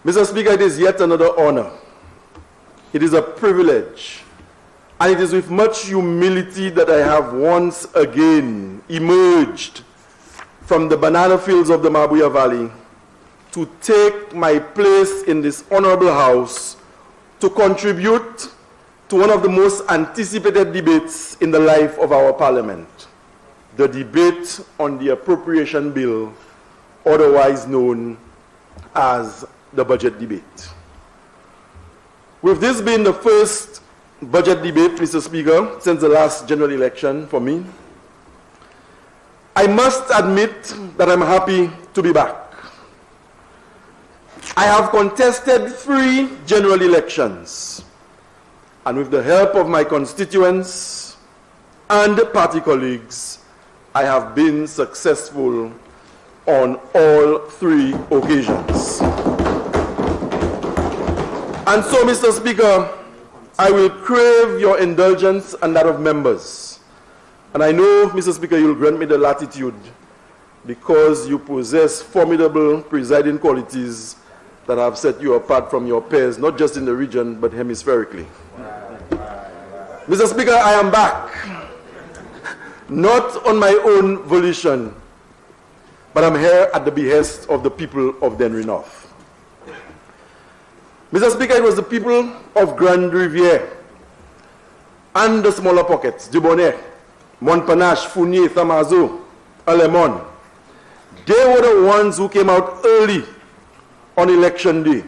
Mr. Speaker, it is yet another honor. It is a privilege. And it is with much humility that I have once again emerged from the banana fields of the Mabuya Valley to take my place in this honorable house to contribute to one of the most anticipated debates in the life of our parliament, the debate on the Appropriation Bill, otherwise known as the budget debate. With this being the first budget debate, Mr. Speaker, since the last general election for me, I must admit that I'm happy to be back. I have contested 3 general elections, and with the help of my constituents and party colleagues, I have been successful on all 3 occasions. And so, Mr. Speaker, I will crave your indulgence and that of members. And I know, Mr. Speaker, you'll grant me the latitude because you possess formidable presiding qualities that have set you apart from your peers, not just in the region, but hemispherically. Mr. Speaker, I am back, not on my own volition, but I'm here at the behest of the people of Dennery North. Mr. Speaker, it was the people of Grand Rivière and the smaller pockets, Dubonnet, Montparnasse, Fournier, Tamazo, Alemon. They were the ones who came out early on election day,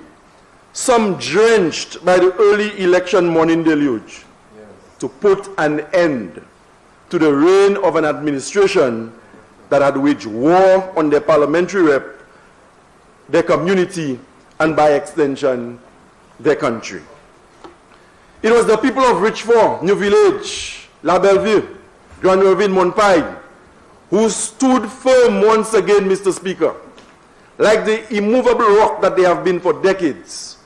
some drenched by the early election morning deluge, to put an end to the reign of an administration that had waged war on their parliamentary rep, their community, and by extension, their country. It was the people of Richford, New Village, La Belleville, Grand Ravine, Montpaille, who stood firm once again, Mr. Speaker, like the immovable rock that they have been for decades,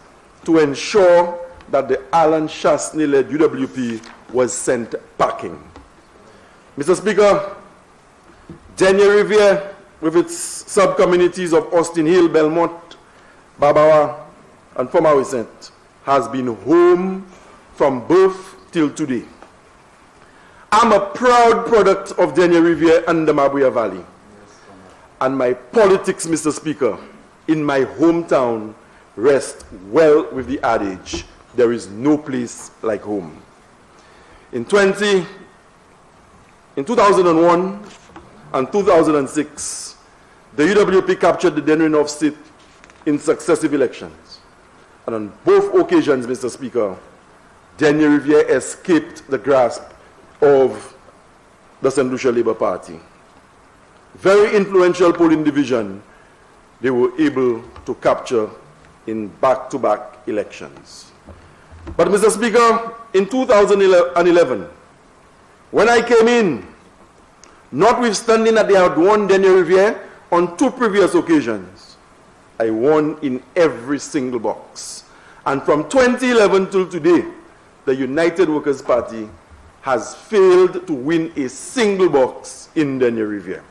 to ensure that the Alan Chasney-led UWP was sent packing. Mr. Speaker, Dennery Rivière, with its sub-communities of Austin Hill, Belmont, Babawa, and Fomawicent, has been home from birth till today. I'm a proud product of Dennery Rivière and the Mabuya Valley. And my politics, Mr. Speaker, in my hometown rest well with the adage, there is no place like home. In 2001 and 2006, the UWP captured the Dennery North seat in successive elections. And on both occasions, Mr. Speaker, Dennery Rivière escaped the grasp of the St. Lucia Labour Party. Very influential polling division they were able to capture in back-to-back elections. But Mr. Speaker, in 2011, when I came in, notwithstanding that they had won Dennery Rivière on 2 previous occasions, I won in every single box. And from 2011 till today, the United Workers' Party has failed to win a single box in Dennery Rivière.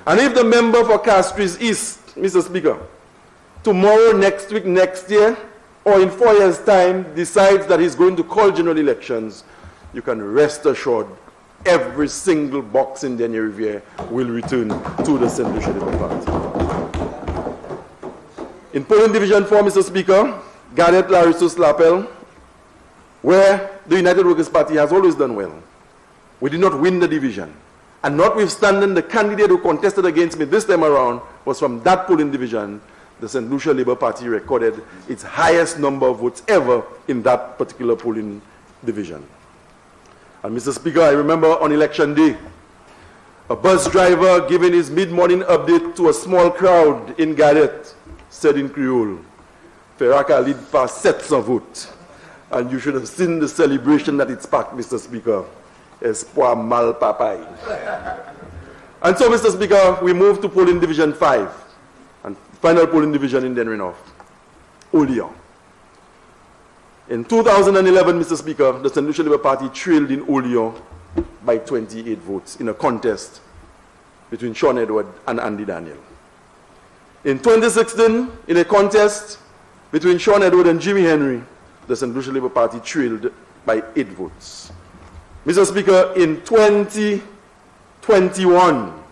And if the member for Castries East, Mr. Speaker, tomorrow, next week, next year, or in 4 years' time decides that he's going to call general elections, you can rest assured every single box in Dennery Rivière will return to the St. Lucia Labour Party. In polling division 4, Mr. Speaker, Garnet, Larissos, Lapel, where the United Workers' Party has always done well, we did not win the division. And notwithstanding the candidate who contested against me this time around was from that polling division, the St. Lucia Labour Party recorded its highest number of votes ever in that particular polling division. And Mr. Speaker, I remember on election day, a bus driver giving his mid-morning update to a small crowd in Gardet said in Creole, Ferraka lead past sets of votes. And you should have seen the celebration that it sparked, Mr. Speaker. Espoir mal papai. And so, Mr. Speaker, we move to polling division 5, and final polling division in Dennery North, Oleon. In 2011, Mr. Speaker, the St. Lucia Labour Party trailed in Oleon by 28 votes in a contest between Shawn Edward and Andy Daniel. In 2016, in a contest Between Shawn Edward and Jimmy Henry, the St. Lucia Labour Party trailed by 8 votes. Mr. Speaker, in 2021,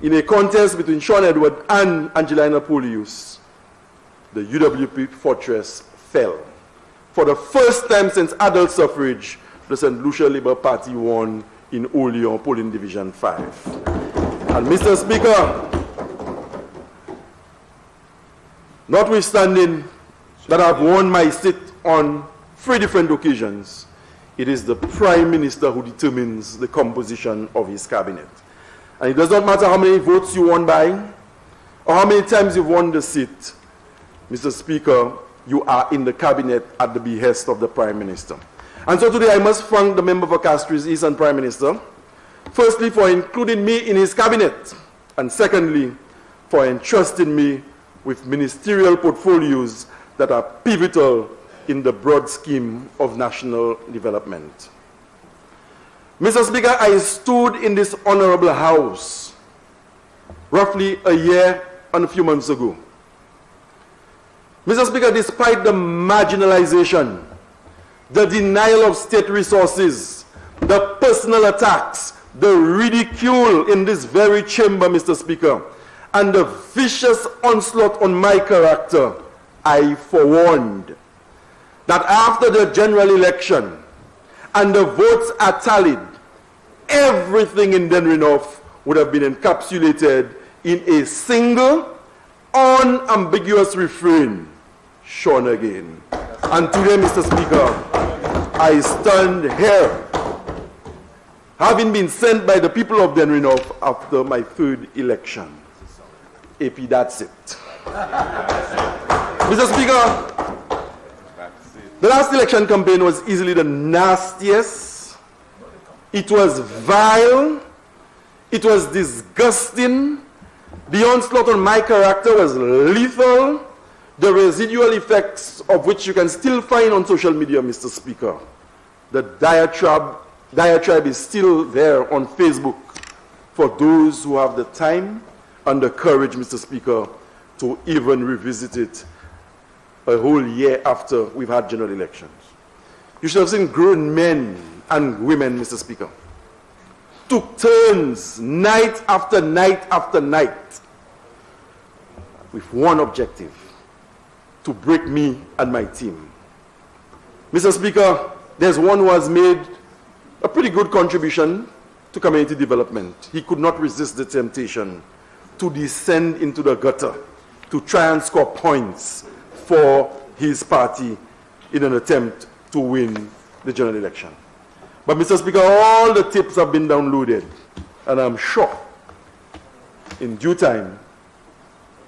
in a contest between Shawn Edward and Angelina Polius, the UWP fortress fell. For the first time since adult suffrage, the St. Lucia Labour Party won in Oleon, polling division 5. And Mr. Speaker, notwithstanding that I've won my seat on 3 different occasions, it is the Prime Minister who determines the composition of his cabinet. And it does not matter how many votes you won by, or how many times you've won the seat, Mr. Speaker, you are in the cabinet at the behest of the Prime Minister. And so today I must thank the member for Castries East and Prime Minister, firstly for including me in his cabinet, and secondly for entrusting me with ministerial portfolios that are pivotal in the broad scheme of national development. Mr. Speaker, I stood in this honorable house roughly a year and a few months ago. Mr. Speaker, despite the marginalization, the denial of state resources, the personal attacks, the ridicule in this very chamber, Mr. Speaker, and the vicious onslaught on my character, I forewarned that after the general election and the votes are tallied, everything in Dennery North would have been encapsulated in a single, unambiguous refrain, Shawn again. And today, Mr. Speaker, I stand here, having been sent by the people of Dennery North after my 3rd election. AP, that's it. Mr. Speaker, the last election campaign was easily the nastiest. It was vile. It was disgusting. The onslaught on my character was lethal. The residual effects of which you can still find on social media, Mr. Speaker. The diatribe is still there on Facebook for those who have the time and the courage, Mr. Speaker, to even revisit it a whole year after we've had general elections. You should have seen grown men and women, Mr. Speaker, took turns night after night after night with one objective: to break me and my team. Mr. Speaker, there's one who has made a pretty good contribution to community development. He could not resist the temptation to descend into the gutter to try and score points for his party in an attempt to win the general election. But Mr. Speaker, all the tips have been downloaded, and I'm sure in due time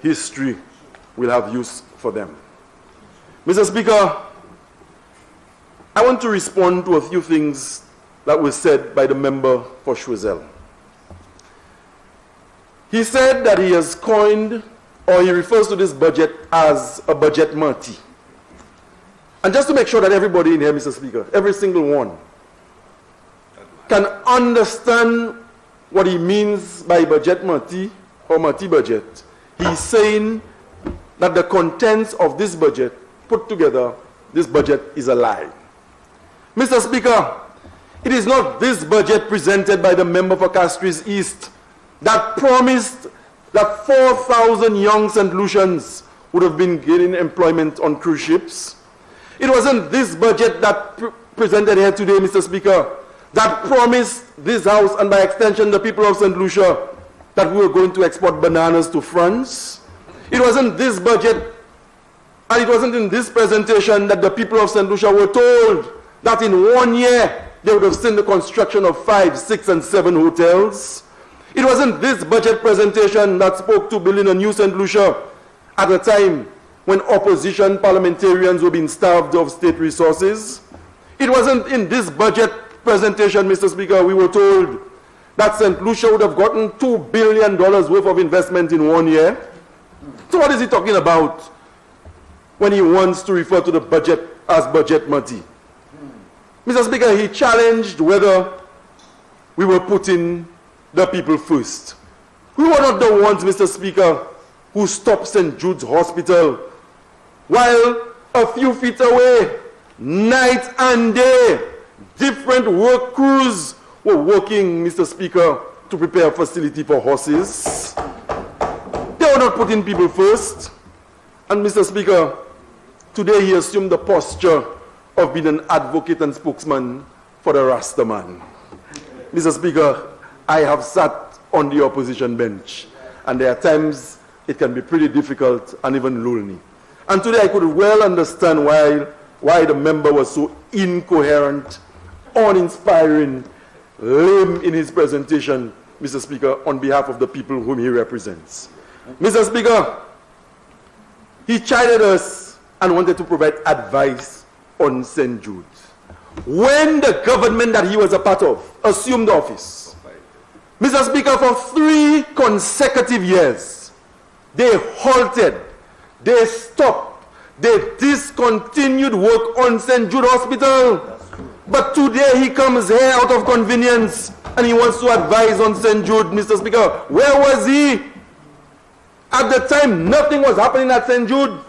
history will have use for them. Mr. Speaker, I want to respond to a few things that were said by the member for Choiseul. He said that he has coined, or he refers to this budget as a budget Marty. And just to make sure that everybody in here, Mr. Speaker, every single one, can understand what he means by budget Marty or Marty budget, he's saying that the contents of this budget put together, this budget is a lie. Mr. Speaker, it is not this budget presented by the member for Castries East that promised that 4,000 young St. Lucians would have been gaining employment on cruise ships. It wasn't this budget that presented here today, Mr. Speaker, that promised this House and by extension the people of St. Lucia that we were going to export bananas to France. It wasn't this budget, and it wasn't in this presentation that the people of St. Lucia were told that in 1 year they would have seen the construction of 5, 6, and 7 hotels. It wasn't this budget presentation that spoke to building a new St. Lucia at a time when opposition parliamentarians were being starved of state resources. It wasn't in this budget presentation, Mr. Speaker, we were told that St. Lucia would have gotten $2 billion worth of investment in 1 year. So what is he talking about when he wants to refer to the budget as budget money? Mr. Speaker, he challenged whether we were putting the people first. We were not the ones, Mr. Speaker, who stopped St. Jude's Hospital while a few feet away, night and day, different work crews were working, Mr. Speaker, to prepare a facility for horses. They were not putting people first. And Mr. Speaker, today he assumed the posture of being an advocate and spokesman for the Rasta man. Mr. Speaker, I have sat on the opposition bench, and there are times it can be pretty difficult and even lonely. And today I could well understand why the member was so incoherent, uninspiring, lame in his presentation, Mr. Speaker, on behalf of the people whom he represents. Mr. Speaker, he chided us and wanted to provide advice on St. Jude. When the government that he was a part of assumed office, Mr. Speaker, for 3 consecutive years, they halted, they stopped, they discontinued work on St. Jude Hospital. But today he comes here out of convenience and he wants to advise on St. Jude, Mr. Speaker. Where was he? At the time, nothing was happening at St. Jude.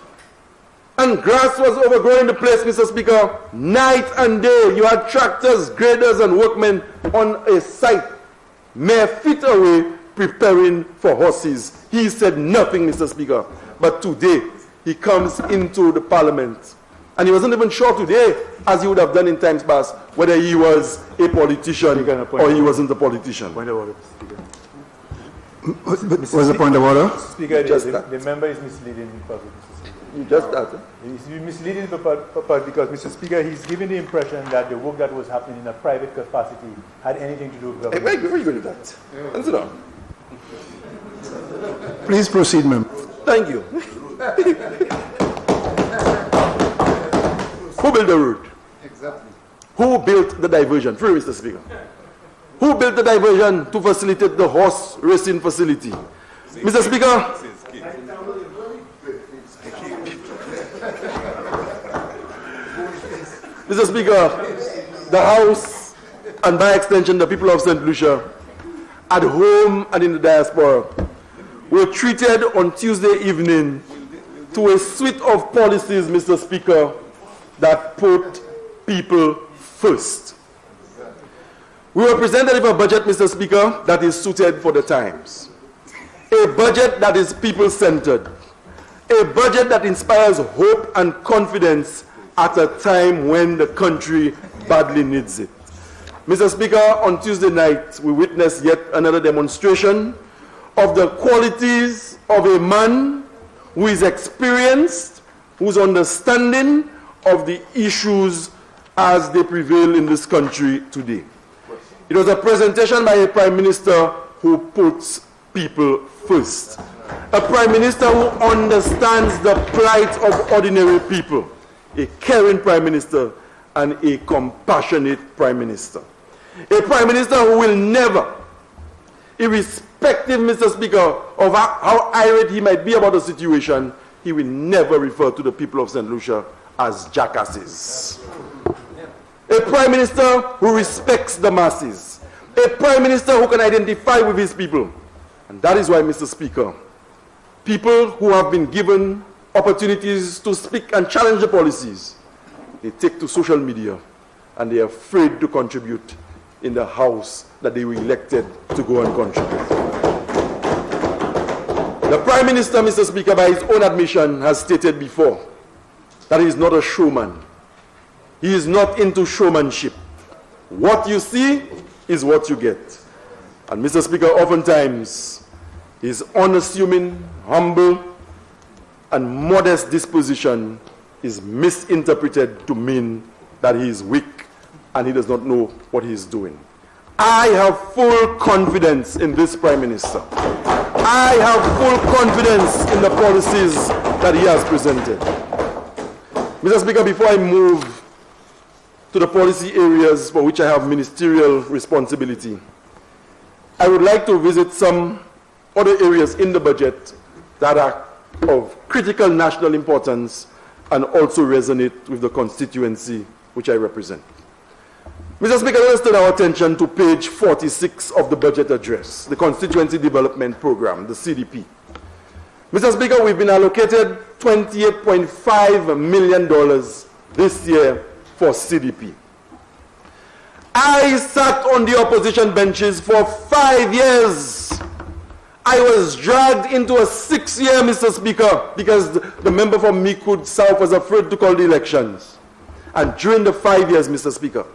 And grass was overgrowing the place, Mr. Speaker. Night and day, you had tractors, graders, and workmen on a site mere feet away preparing for horses. He said nothing, Mr. Speaker. But today, he comes into the parliament. And he wasn't even sure today, as he would have done in times past, whether he was a politician or he wasn't a politician. Point of order, Speaker. What's the point of order? Speaker, the member is misleading the public. You just started. He's misleading the public because, Mr. Speaker, he's giving the impression that the work that was happening in a private capacity had anything to do with government. Hey, where are you going with that? And sit down. Please proceed, ma'am. Thank you. Who built the road? Exactly. Who built the diversion? Free, Mr. Speaker. Who built the diversion to facilitate the horse racing facility? Mr. Speaker, Mr. Speaker, the House, and by extension the people of St. Lucia, at home and in the diaspora, were treated on Tuesday evening to a suite of policies, Mr. Speaker, that put people first. We were presented with a budget, Mr. Speaker, that is suited for the times. A budget that is people-centered. A budget that inspires hope and confidence at a time when the country badly needs it. Mr. Speaker, on Tuesday night, we witnessed yet another demonstration of the qualities of a man who is experienced, who's understanding of the issues as they prevail in this country today. It was a presentation by a Prime Minister who puts people first. A Prime Minister who understands the plight of ordinary people. A caring Prime Minister and a compassionate Prime Minister. A Prime Minister who will never, irrespective, Mr. Speaker, of how irate he might be about the situation, he will never refer to the people of St. Lucia as jackasses. A Prime Minister who respects the masses. A Prime Minister who can identify with his people. And that is why, Mr. Speaker, people who have been given opportunities to speak and challenge the policies, they take to social media and they are afraid to contribute in the House that they were elected to go and contribute. The Prime Minister, Mr. Speaker, by his own admission, has stated before that he is not a showman. He is not into showmanship. What you see is what you get. And Mr. Speaker, oftentimes, his unassuming, humble, and modest disposition is misinterpreted to mean that he is weak and he does not know what he is doing. I have full confidence in this Prime Minister. I have full confidence in the policies that he has presented. Mr. Speaker, before I move to the policy areas for which I have ministerial responsibility, I would like to visit some other areas in the budget that are of critical national importance and also resonate with the constituency which I represent. Mr. Speaker, let us turn our attention to page 46 of the budget address, the Constituency Development Program, the CDP. Mr. Speaker, we've been allocated $28.5 million this year for CDP. I sat on the opposition benches for 5 years. I was dragged into a 6-year, Mr. Speaker, because the member from Mikud South was afraid to call the elections. And during the 5 years, Mr. Speaker,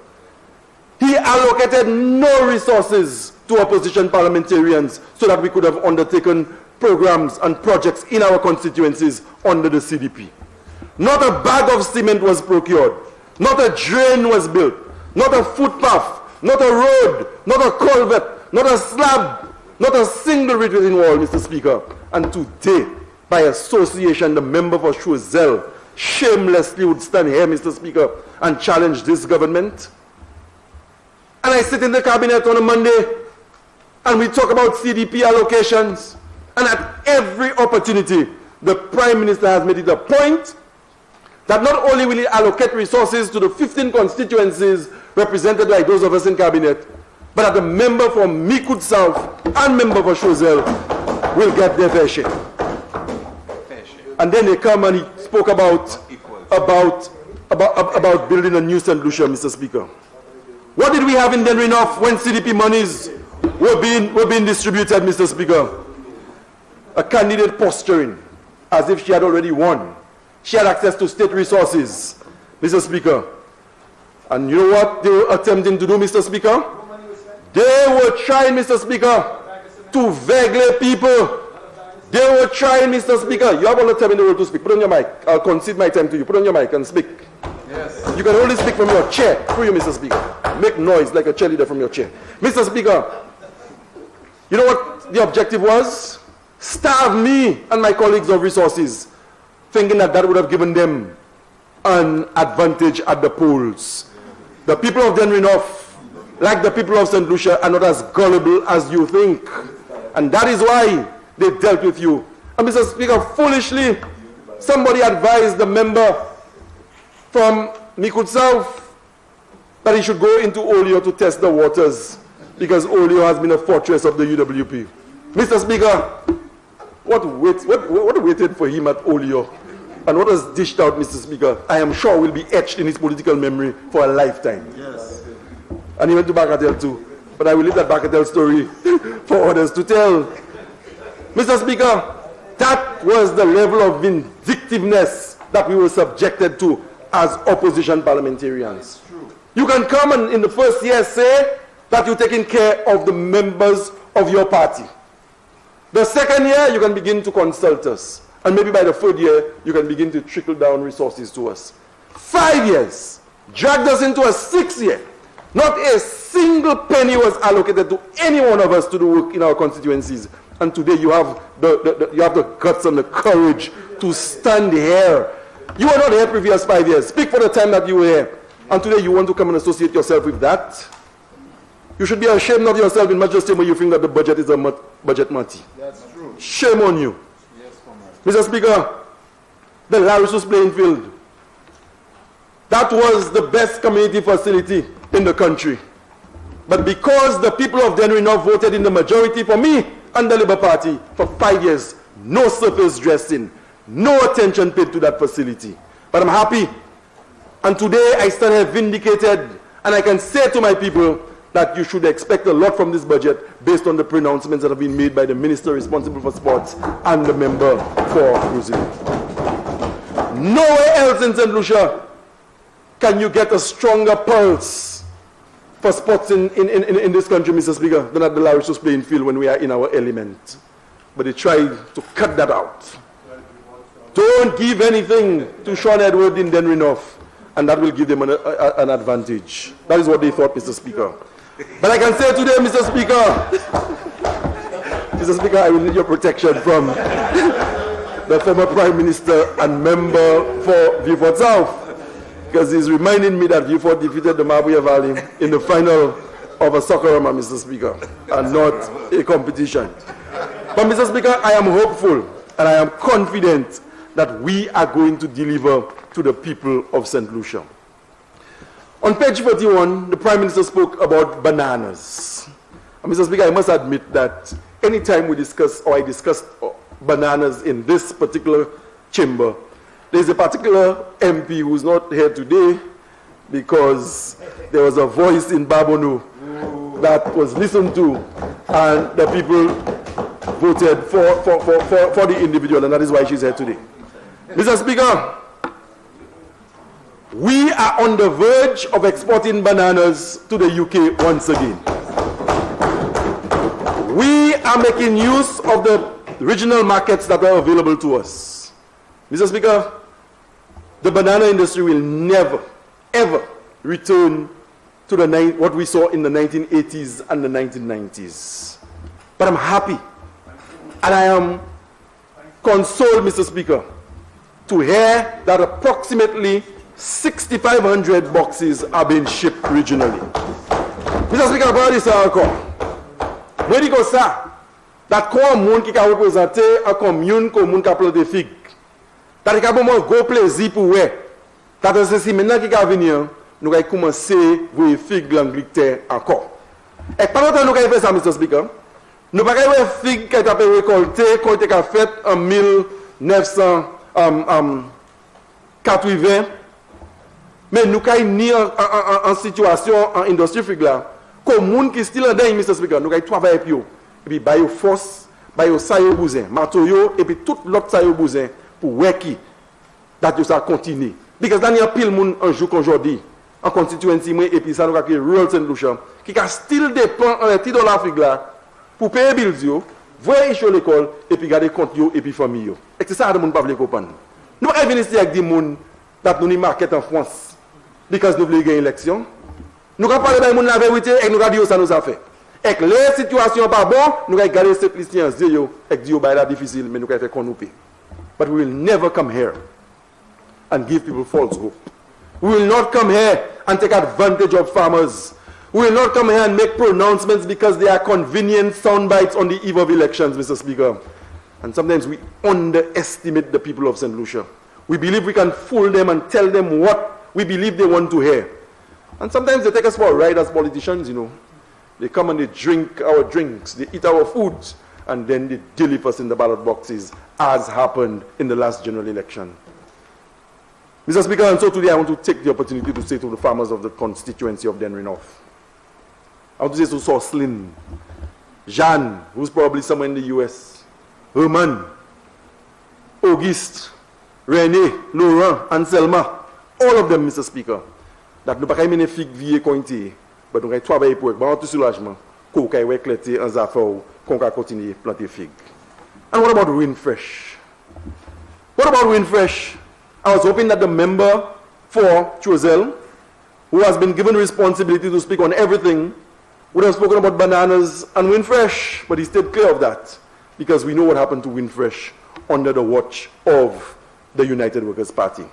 he allocated no resources to opposition parliamentarians so that we could have undertaken programs and projects in our constituencies under the CDP. Not a bag of cement was procured. Not a drain was built. Not a footpath. Not a road. Not a culvert. Not a slab. Not a single retreating wall, Mr. Speaker. And today, by association, the member for Choiseul shamelessly would stand here, Mr. Speaker, and challenge this government. And I sit in the cabinet on a Monday, and we talk about CDP allocations. And at every opportunity, the Prime Minister has made it a point that not only will he allocate resources to the 15 constituencies represented by those of us in cabinet, but that the member from Mikud South and member for Choiseul will get their fair share. And then they come and he spoke about building a new St. Lucia, Mr. Speaker. What did we have in Dennery North when CDP monies were being distributed, Mr. Speaker? A candidate posturing as if she had already won. She had access to state resources, Mr. Speaker. And you know what they were attempting to do, Mr. Speaker? They were trying, Mr. Speaker, to vegle people. They were trying, Mr. Speaker. You have all the time in the world to speak. Put on your mic. I'll concede my time to you. Put on your mic and speak. Yes. You can only speak from your chair. Through you, Mr. Speaker. Make noise like a cheerleader from your chair. Mr. Speaker, you know what the objective was? Starve me and my colleagues of resources, thinking that that would have given them an advantage at the polls. The people of Dennery North, like the people of St. Lucia, are not as gullible as you think. And that is why they dealt with you. And Mr. Speaker, foolishly, somebody advised the member from Mikud South that he should go into Olio to test the waters, because Olio has been a fortress of the UWP. Mr. Speaker, what waited for him at Olio and what was dished out, Mr. Speaker, I am sure will be etched in his political memory for a lifetime. Yes. And he went to Bacatel too. But I will leave that Bacatel story for others to tell. Mr. Speaker, that was the level of vindictiveness that we were subjected to as opposition parliamentarians. You can come and in the first year say that you're taking care of the members of your party. The second year, you can begin to consult us. And maybe by the third year, you can begin to trickle down resources to us. 5 years dragged us into a 6th year. Not a single penny was allocated to any one of us to do work in our constituencies. And today you have the guts and the courage to stand here. You were not here previous 5 years. Speak for the time that you were here. And today you want to come and associate yourself with that? You should be ashamed of yourself in much the same way you think that the budget is a budget money. That's true. Shame on you. Yes, Mr. Speaker, the Larissus playing field, that was the best community facility in the country. But because the people of Dennery North voted in the majority for me and the Labour Party for 5 years, no surface dressing, no attention paid to that facility. But I'm happy. And today I stand here vindicated, and I can say to my people that you should expect a lot from this budget based on the pronouncements that have been made by the minister responsible for sports and the member for Brazil. Nowhere else in St. Lucia can you get a stronger pulse for sports in this country, Mr. Speaker, than at the Larissus playing field when we are in our element. But they tried to cut that out. Don't give anything to Shawn Edward in Dennery North, and that will give them an advantage. That is what they thought, Mr. Speaker. But I can say today, Mr. Speaker, I will need your protection from the former Prime Minister and member for Vieux-Fort South, because he's reminding me that Vieux-Fort defeated the Mabuya Valley in the final of a soccer-rama, Mr. Speaker, and not a competition. But, Mr. Speaker, I am hopeful and I am confident that we are going to deliver to the people of St. Lucia. On page 41, the Prime Minister spoke about bananas. And Mr. Speaker, I must admit that anytime we discuss, or I discuss bananas in this particular chamber. There's a particular MP who's not here today because there was a voice in Babono that was listened to, and the people voted for the individual, and that is why she's here today. Mr. Speaker, we are on the verge of exporting bananas to the UK once again. We are making use of the regional markets that are available to us. Mr. Speaker, the banana industry will never, ever return to what we saw in the 1980s and the 1990s. But I'm happy, and I am consoled, Mr. Speaker, to hear that approximately 6,500 boxes are being shipped regionally. Mr. Speaker, about this encore. Where do you go, sir? That commune qui a représenté un commune commune qui a planté figue. That il y a un gros plaisir pour eux. That c'est maintenant qui a venir, nous allons commencer à voir figue l'Angleterre encore. Et pendant que nous allons faire ça, Mr. Speaker, nous allons voir figue qui a été récoltée, qui a été faite en 1980. Mais nous allons ni en situation en industrie figue là. Commune qui style en dingue, Mr. Speaker, nous allons travailler pour eux. Et puis, bayo force, bayo sayo bousin, matoyo, et puis tout l'autre sayo bousin pour weki, that ça continue. Because dans y a pile moun un jour qu'aujourd'hui, en constituency, et puis ça nous a créé rural St. Lucia, qui a still dépend en $10 Afrique là, pour payer bills yo, voyer sur l'école, et puis garder compte yo, et puis famille yo. Et c'est ça que moun pas vle comprendre. Nous pas venir ici avec des moun, that nous ni market en France, because nous voulons gagner l'élection. Nous pas parler de moun la vérité, et nous dire ça nous a fait. Et que les situations pas bon, nous allons garder cette liste en zéro, et dire que c'est difficile, mais nous allons faire qu'on nous paie. But we will never come here and give people false hope. We will not come here and take advantage of farmers. We will not come here and make pronouncements because they are convenient sound bites on the eve of elections, Mr. Speaker. And sometimes we underestimate the people of St. Lucia. We believe we can fool them and tell them what we believe they want to hear. And sometimes they take us for a ride as politicians, you know. They come and they drink our drinks, they eat our food, and then they deliver us in the ballot boxes, as happened in the last general election. Mr. Speaker, and so today I want to take the opportunity to say to the farmers of the constituency of Dennery North, I want to say to Soslin, Jean, who's probably somewhere in the US, Herman, Auguste, René, Laurent, and Selma, all of them, Mr. Speaker, that nous pas mener figue vie cointé. But nous allons travailler pour eux, tout soulagement, qu'on va éclater en affaires, qu'on va continuer à planter figues. And what about wind fresh? What about wind fresh? I was hoping that the member for Choiseul, who has been given responsibility to speak on everything, would have spoken about bananas and wind fresh, but he stayed clear of that, because we know what happened to wind fresh under the watch of the United Workers' Party.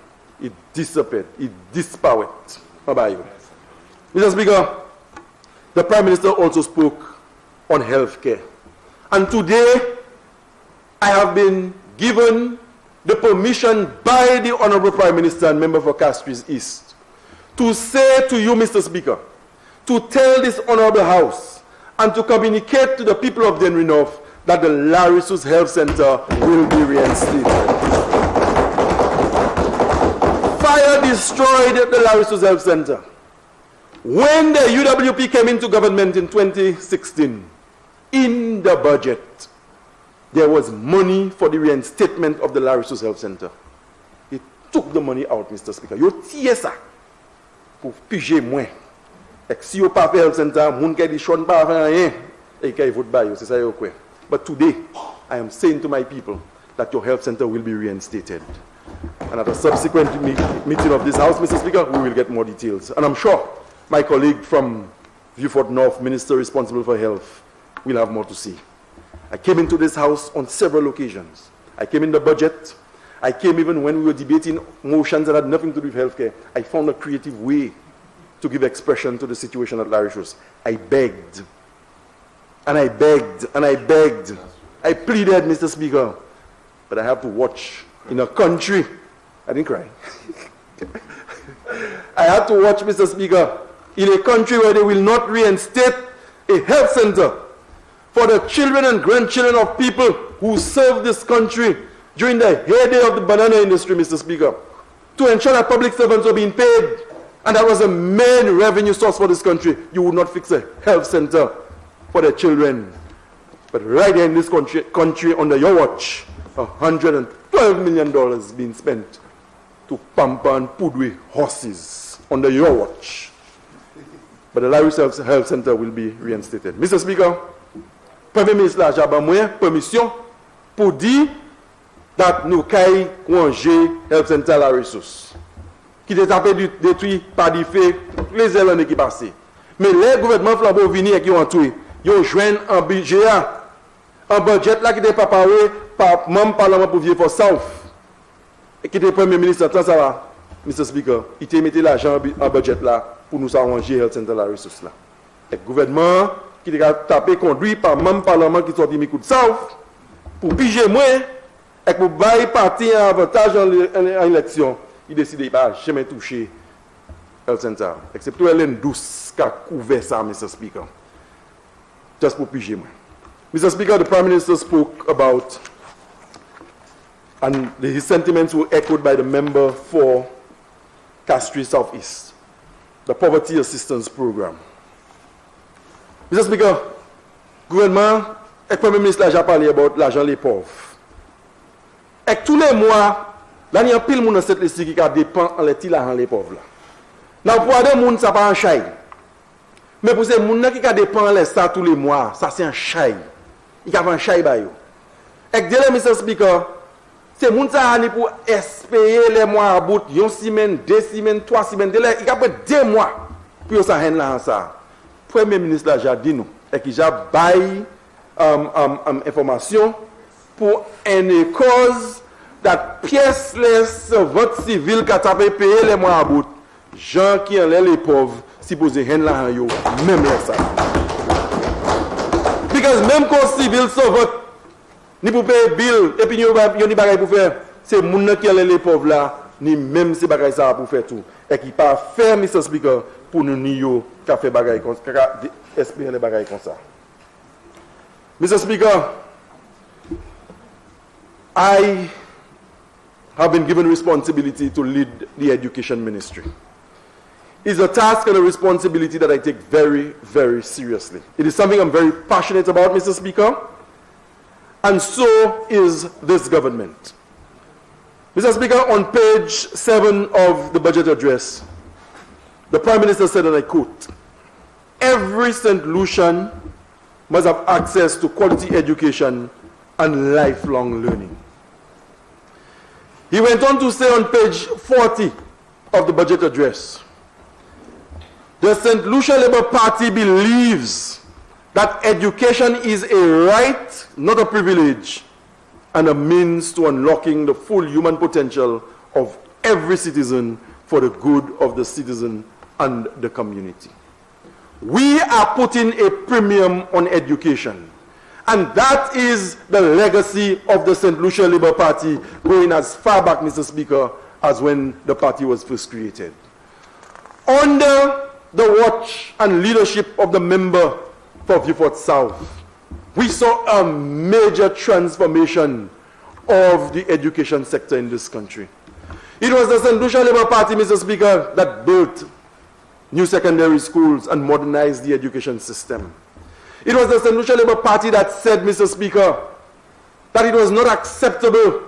It disappeared, it dispowered. Bye-bye. Mr. Speaker, the Prime Minister also spoke on health care. And today, I have been given the permission by the Honorable Prime Minister and member for Castries East to say to you, Mr. Speaker, to tell this Honorable House and to communicate to the people of Dennery North that the Larissus Health Center will be reinstated. Fire destroyed the Larissus Health Center. When the UWP came into government in 2016, in the budget, there was money for the reinstatement of the Larissus Health Center. It took the money out, Mr. Speaker. You tiye ça pour piger moins. Et si vous pas fait health center, moun ki di Shawn pas fait rien, et ki vote by you, c'est ça yo kwe. But today, I am saying to my people that your health center will be reinstated. And at a subsequent meeting of this House, Mr. Speaker, we will get more details. And I'm sure my colleague from Viewfort North, Minister responsible for health, will have more to say. I came into this House on several occasions. I came in the budget. I came even when we were debating motions that had nothing to do with healthcare. I found a creative way to give expression to the situation at Larissus. I begged. And I begged. And I begged. I pleaded, Mr. Speaker. But I have to watch in a country. I didn't cry. I had to watch, Mr. Speaker, in a country where they will not reinstate a health center for the children and grandchildren of people who serve this country during the heyday of the banana industry, Mr. Speaker, to ensure that public servants were being paid, and that was a main revenue source for this country. You would not fix a health center for their children. But right here in this country under your watch, $112 million being spent to pamper and pudwe horses under your watch. But the Larry Health Center will be reinstated. Mr. Speaker, Premier Ministre la Jabamoué, permission pour dire que nous avons congé Health Center la ressource. Qui est tapé détruit par des faits les années qui passent. Mais les gouvernements flambeaux venus et qui ont tué, ils ont joint un budget là qui n'est pas parlé par même Parlement pour vivre pour South. Et qui était Premier Ministre, tant ça va, Mr. Speaker, il t'a mis l'argent en budget là pour nous arranger Health Center la ressource là. Et le gouvernement qui a tapé conduit par même Parlement qui sorti mes coups de South pour piger moins et pour bailler parti un avantage en élection, il décide de ne pas jamais toucher Health Center. Excepté Hélène Douce qui a couvert ça, Mr. Speaker. Just pour piger moins. Mr. Speaker, the Prime Minister spoke about, and his sentiments were echoed by the member for Castries Southeast, the Poverty Assistance Program. Mr. Speaker, gouvernement, et Premier Ministre a déjà parlé about l'argent des pauvres. Et tous les mois, là, il y a un pile de monde dans cette liste qui dépend en l'argent les pauvres. Là, pour des gens, ça pas un chai. Mais pour ces gens qui dépend de ça tous les mois, ça c'est un chai. Il y a un chai. Et dès Mr. Speaker, c'est gens qui pour espérer les mois à bout, 1 semaine, 2 semaines, 3 semaines, il y a 2 mois pour ça rendre là ça. Premier ministre là j'ai dit nous et qui j'ai bail information pour une cause that pièceless vote civil qui a tapé payer les mois à bout. Gens qui en les pauvres supposé rendre là yo même là ça. Because même cause civil so vote ni pour payer bill et puis yo ni bagay pour faire, c'est moun qui en les pauvres là ni même ces bagay ça pour faire tout et qui pas faire Mr. Speaker pour nous ni yo qui fait bagay comme ça, espérer les bagay comme ça. Mr. Speaker, I have been given responsibility to lead the education ministry. It's a task and a responsibility that I take very, very seriously. It is something I'm very passionate about, Mr. Speaker, and so is this government. Mr. Speaker, on page 7 of the budget address, the Prime Minister said, and I quote, "Every St. Lucian must have access to quality education and lifelong learning." He went on to say on page 40 of the budget address, "The St. Lucia Labour Party believes that education is a right, not a privilege, and a means to unlocking the full human potential of every citizen for the good of the citizen and the community." We are putting a premium on education. And that is the legacy of the St. Lucia Labour Party, going as far back, Mr. Speaker, as when the party was first created. Under the watch and leadership of the member for Beaufort South, we saw a major transformation of the education sector in this country. It was the St. Lucia Labour Party, Mr. Speaker, that built new secondary schools and modernized the education system. It was the St. Lucia Labour Party that said, Mr. Speaker, that it was not acceptable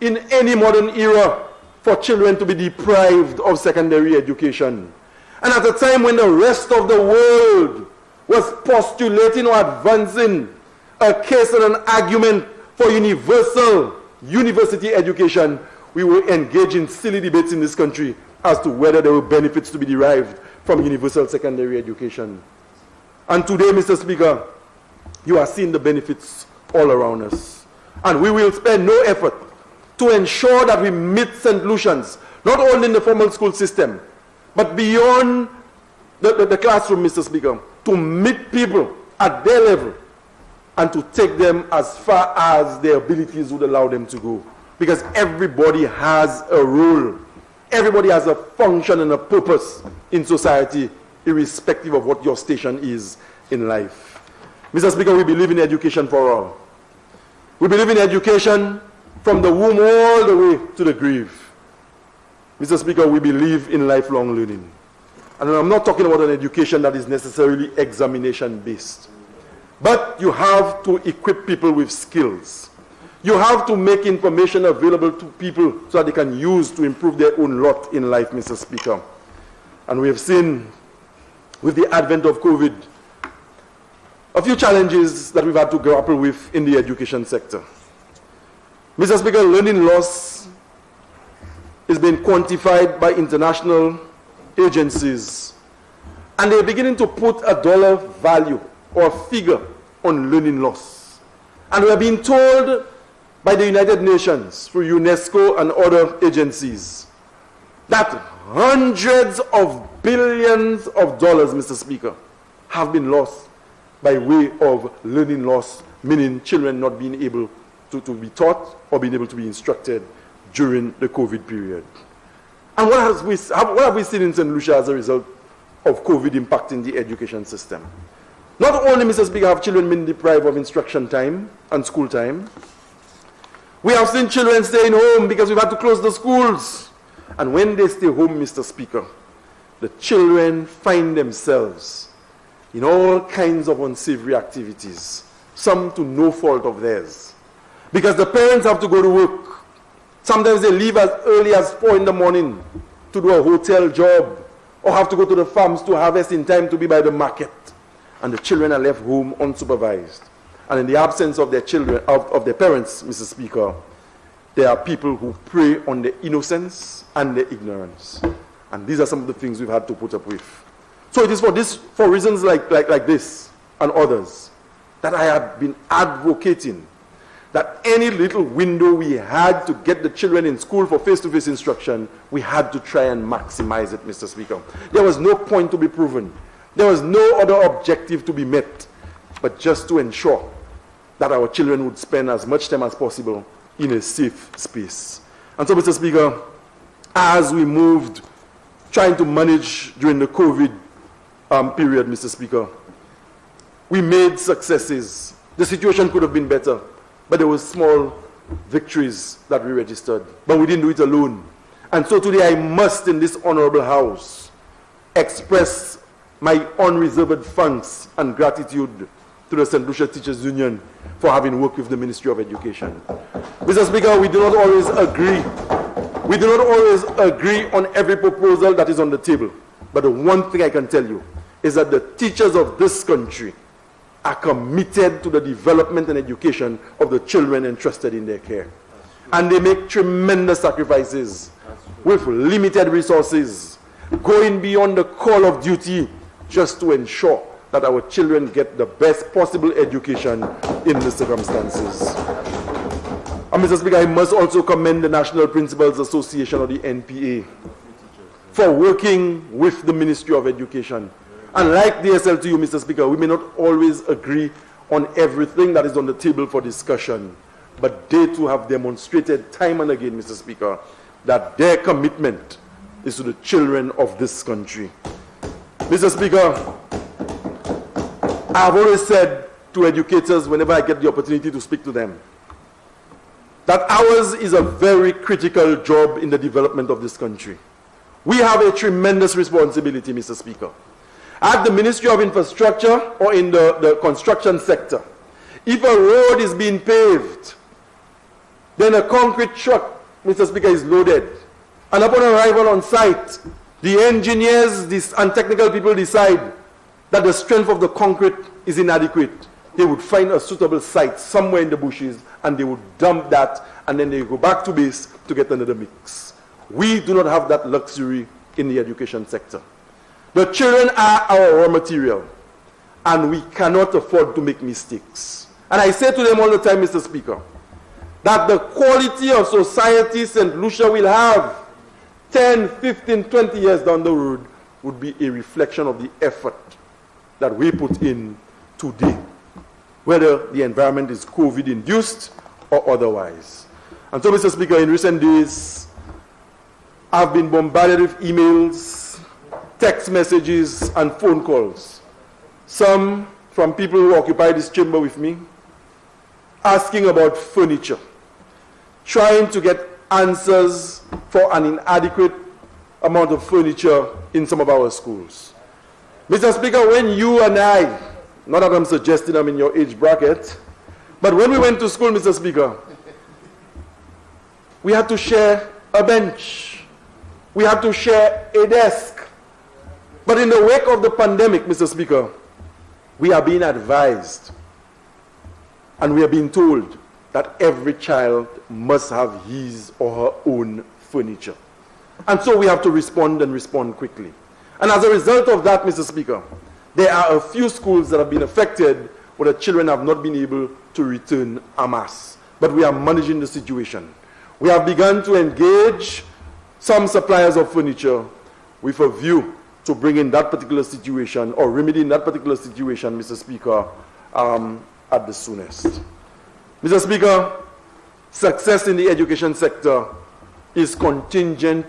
in any modern era for children to be deprived of secondary education. And at a time when the rest of the world was postulating or advancing a case and an argument for universal university education, we were engaged in silly debates in this country as to whether there were benefits to be derived from universal secondary education. And today, Mr. Speaker, you are seeing the benefits all around us. And we will spare no effort to ensure that we meet St. Lucians, not only in the formal school system, but beyond the classroom, Mr. Speaker, to meet people at their level and to take them as far as their abilities would allow them to go. Because everybody has a role. Everybody has a function and a purpose in society, irrespective of what your station is in life. Mr. Speaker, we believe in education for all. We believe in education from the womb all the way to the grave. Mr. Speaker, we believe in lifelong learning. And I'm not talking about an education that is necessarily examination-based. But you have to equip people with skills. You have to make information available to people so that they can use to improve their own lot in life, Mr. Speaker. And we have seen, with the advent of COVID, a few challenges that we've had to grapple with in the education sector. Mr. Speaker, learning loss is being quantified by international agencies, and they're beginning to put a dollar value or figure on learning loss. And we are being told by the United Nations, through UNESCO and other agencies, that hundreds of billions of dollars, Mr. Speaker, have been lost by way of learning loss, meaning children not being able to be taught or being able to be instructed during the COVID period. And what have we seen in St. Lucia as a result of COVID impacting the education system? Not only, Mr. Speaker, have children been deprived of instruction time and school time, we have seen children staying home because we've had to close the schools. And when they stay home, Mr. Speaker, the children find themselves in all kinds of unsavory activities, some to no fault of theirs. Because the parents have to go to work. Sometimes they leave as early as 4 in the morning to do a hotel job, or have to go to the farms to harvest in time to be by the market. And the children are left home unsupervised. And in the absence of their children, of their parents, Mr. Speaker, there are people who prey on their innocence and their ignorance. And these are some of the things we've had to put up with. So it is for reasons like this and others that I have been advocating that any little window we had to get the children in school for face-to-face instruction, we had to try and maximize it, Mr. Speaker. There was no point to be proven. There was no other objective to be met, but just to ensure that our children would spend as much time as possible in a safe space. And so, Mr. Speaker, as we moved, trying to manage during the COVID period, Mr. Speaker, we made successes. The situation could have been better, but there were small victories that we registered. But we didn't do it alone. And so today I must, in this honorable house, express my unreserved thanks and gratitude to the St. Lucia Teachers Union for having worked with the Ministry of Education. Mr. Speaker, we do not always agree. We do not always agree on every proposal that is on the table. But the one thing I can tell you is that the teachers of this country are committed to the development and education of the children entrusted in their care. And they make tremendous sacrifices with limited resources, going beyond the call of duty just to ensure that our children get the best possible education in the circumstances. And Mr. Speaker, I must also commend the National Principals Association, or the NPA, for working with the Ministry of Education. And like the SLTU, Mr. Speaker, we may not always agree on everything that is on the table for discussion, but they too have demonstrated time and again, Mr. Speaker, that their commitment is to the children of this country. Mr. Speaker, I have always said to educators whenever I get the opportunity to speak to them, that ours is a very critical job in the development of this country. We have a tremendous responsibility, Mr. Speaker. At the Ministry of Infrastructure or in the construction sector, if a road is being paved, then a concrete truck, Mr. Speaker, is loaded. And upon arrival on site, the engineers and technical people decide that the strength of the concrete is inadequate. They would find a suitable site somewhere in the bushes and they would dump that, and then they go back to base to get another mix. We do not have that luxury in the education sector. The children are our raw material, and we cannot afford to make mistakes. And I say to them all the time, Mr. Speaker, that the quality of society St. Lucia will have 10, 15, 20 years down the road would be a reflection of the effort that we put in today, whether the environment is COVID-induced or otherwise. And so, Mr. Speaker, in recent days, I've been bombarded with emails, text messages, and phone calls. Some from people who occupy this chamber with me, asking about furniture, trying to get answers for an inadequate amount of furniture in some of our schools. Mr. Speaker, when you and I, not that I'm suggesting I'm in your age bracket, but when we went to school, Mr. Speaker, we had to share a bench. We had to share a desk. But in the wake of the pandemic, Mr. Speaker, we are being advised and we are being told that every child must have his or her own furniture. And so we have to respond and respond quickly. And as a result of that, Mr. Speaker, there are a few schools that have been affected where the children have not been able to return en masse. But we are managing the situation. We have begun to engage some suppliers of furniture with a view to bring in that particular situation or remedying that particular situation, Mr. Speaker, at the soonest. Mr. Speaker, success in the education sector is contingent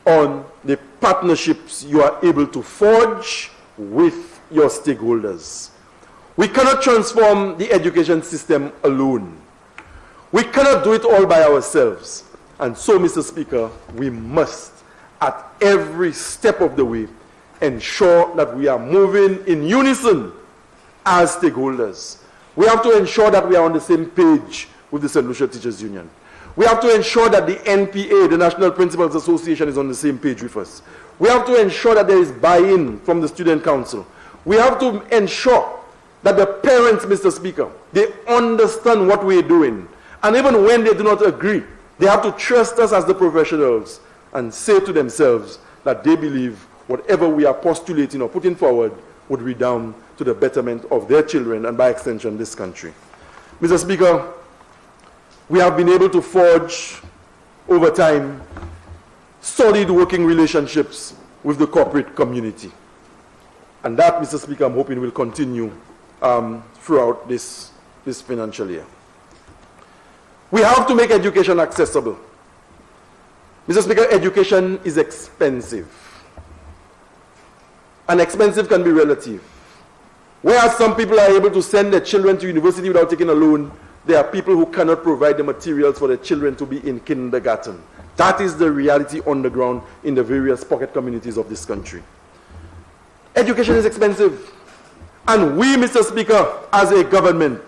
on the partnerships you are able to forge with your stakeholders. We cannot transform the education system alone. We cannot do it all by ourselves. And so, Mr. Speaker, we must, at every step of the way, ensure that we are moving in unison as stakeholders. We have to ensure that we are on the same page with the St. Lucia Teachers Union. We have to ensure that the NPA, the National Principals Association, is on the same page with us. We have to ensure that there is buy-in from the Student Council. We have to ensure that the parents, Mr. Speaker, they understand what we're doing. And even when they do not agree, they have to trust us as the professionals and say to themselves that they believe whatever we are postulating or putting forward would redound to the betterment of their children and by extension this country. Mr. Speaker, we have been able to forge over time solid working relationships with the corporate community. And that, Mr. Speaker, I'm hoping will continue throughout this financial year. We have to make education accessible. Mr. Speaker, education is expensive. And expensive can be relative. Whereas some people are able to send their children to university without taking a loan, there are people who cannot provide the materials for their children to be in kindergarten. That is the reality on the ground in the various pocket communities of this country. Education is expensive. And we, Mr. Speaker, as a government,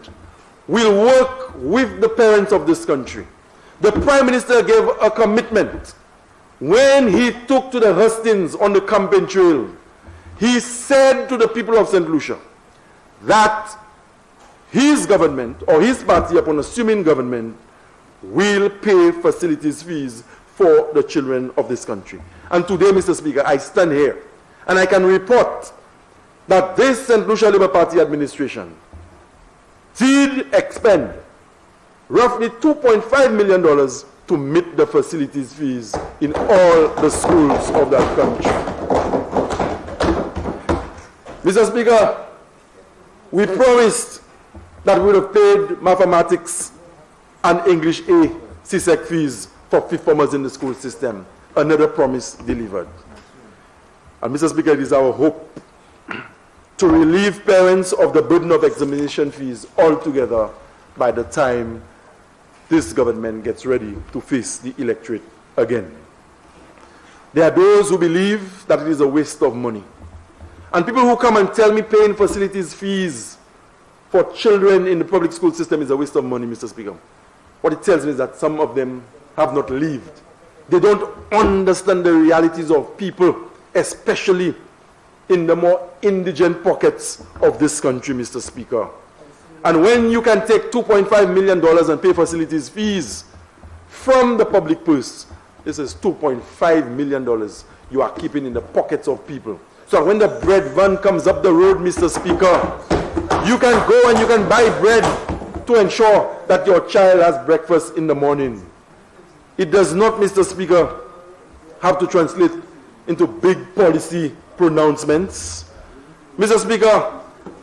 will work with the parents of this country. The Prime Minister gave a commitment when he took to the hustings on the campaign trail. He said to the people of St. Lucia that his government, or his party upon assuming government, will pay facilities fees for the children of this country. And today, Mr. Speaker, I stand here and I can report that this St. Lucia Labour Party administration did expend roughly $2.5 million to meet the facilities fees in all the schools of that country. Mr. Speaker, we promised that we would have paid mathematics and English A CSEC fees for fifth formers in the school system. Another promise delivered. And Mr. Speaker, it is our hope to relieve parents of the burden of examination fees altogether by the time this government gets ready to face the electorate again. There are those who believe that it is a waste of money. And people who come and tell me paying facilities fees for children in the public school system is a waste of money, Mr. Speaker. What it tells me is that some of them have not lived. They don't understand the realities of people, especially in the more indigent pockets of this country, Mr. Speaker. And when you can take $2.5 million and pay facilities fees from the public purse, this is $2.5 million you are keeping in the pockets of people. So when the bread van comes up the road, Mr. Speaker, you can go and you can buy bread to ensure that your child has breakfast in the morning. It does not, Mr. Speaker, have to translate into big policy pronouncements. Mr. Speaker,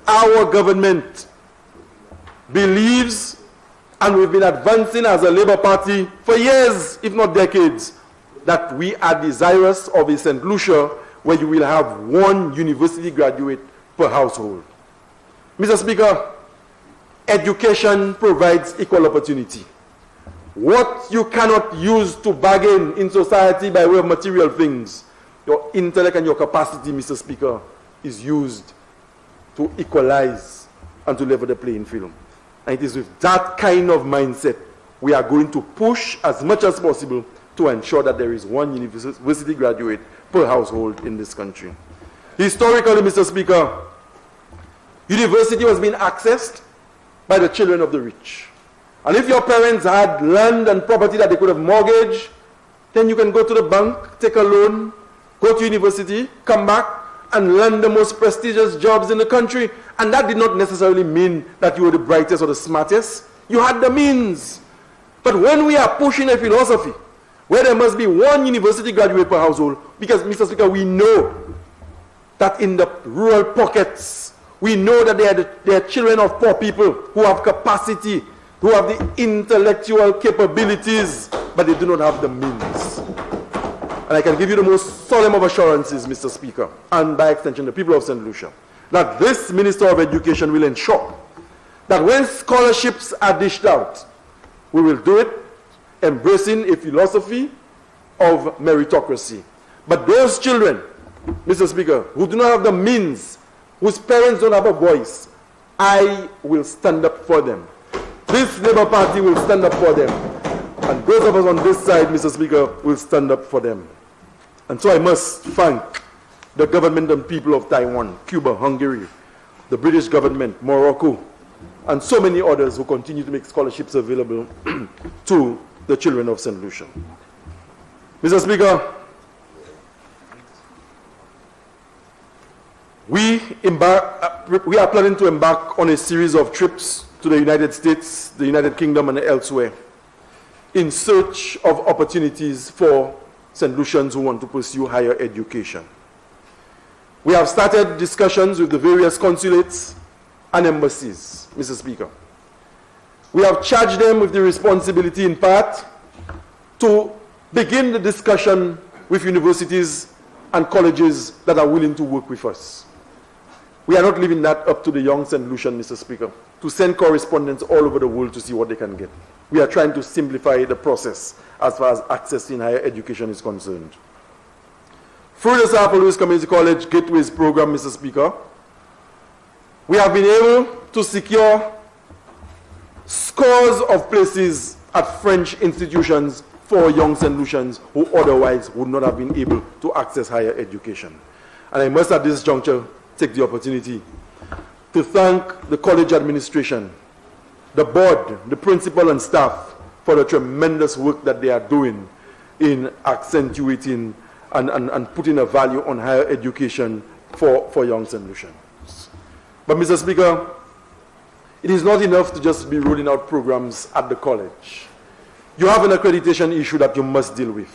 our government believes, and we've been advancing as a Labour Party for years, if not decades, that we are desirous of a St. Lucia where you will have one university graduate per household. Mr. Speaker, education provides equal opportunity. What you cannot use to bargain in society by way of material things, your intellect and your capacity, Mr. Speaker, is used to equalize and to level the playing field. And it is with that kind of mindset we are going to push as much as possible to ensure that there is one university graduate per household in this country. Historically, Mr. Speaker, university was being accessed by the children of the rich. And if your parents had land and property that they could have mortgaged, then you can go to the bank, take a loan, go to university, come back, and learn the most prestigious jobs in the country. And that did not necessarily mean that you were the brightest or the smartest. You had the means. But when we are pushing a philosophy where there must be one university graduate per household, because, Mr. Speaker, we know that in the rural pockets, we know that they are children of poor people who have capacity, who have the intellectual capabilities, but they do not have the means. And I can give you the most solemn of assurances, Mr. Speaker, and by extension the people of St. Lucia, that this Minister of Education will ensure that when scholarships are dished out, we will do it embracing a philosophy of meritocracy. But those children, Mr. Speaker, who do not have the means, whose parents don't have a voice, I will stand up for them. This Labour Party will stand up for them. And those of us on this side, Mr. Speaker, will stand up for them. And so I must thank the government and people of Taiwan, Cuba, Hungary, the British government, Morocco, and so many others who continue to make scholarships available to the children of St. Lucia. Mr. Speaker, we are planning to embark on a series of trips to the United States, the United Kingdom, and elsewhere in search of opportunities for St. Lucians who want to pursue higher education. We have started discussions with the various consulates and embassies, Mr. Speaker. We have charged them with the responsibility, in part, to begin the discussion with universities and colleges that are willing to work with us. We are not leaving that up to the young St. Lucian, Mr. Speaker, to send correspondents all over the world to see what they can get. We are trying to simplify the process as far as access in higher education is concerned. Through the South Louis Community College Gateways program, Mr. Speaker, we have been able to secure scores of places at French institutions for young St. Lucians who otherwise would not have been able to access higher education. And I must at this juncture take the opportunity to thank the college administration, the board, the principal and staff for the tremendous work that they are doing in accentuating and putting a value on higher education for young St. Lucians. But, Mr. Speaker, it is not enough to just be rolling out programs at the college. You have an accreditation issue that you must deal with.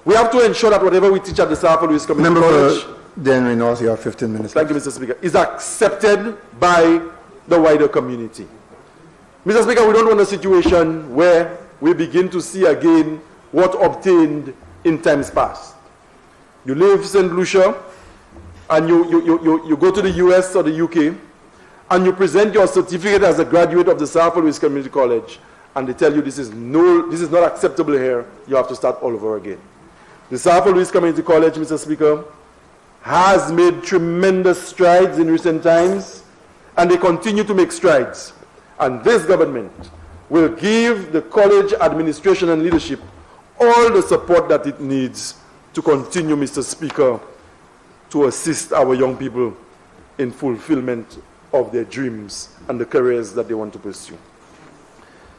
We have to ensure that whatever we teach at the South Louis Community College, Dennery North, you have 15 minutes. Thank you, Mr. Speaker, is accepted by the wider community. Mr. Speaker, we don't want a situation where we begin to see again what obtained in times past. You leave St. Lucia and you go to the US or the UK and you present your certificate as a graduate of the South Louis Community College, and they tell you this is not acceptable here, you have to start all over again. The South Louis Community College, Mr. Speaker, has made tremendous strides in recent times, and they continue to make strides. And this government will give the college administration and leadership all the support that it needs to continue, Mr. Speaker, to assist our young people in fulfillment of their dreams and the careers that they want to pursue.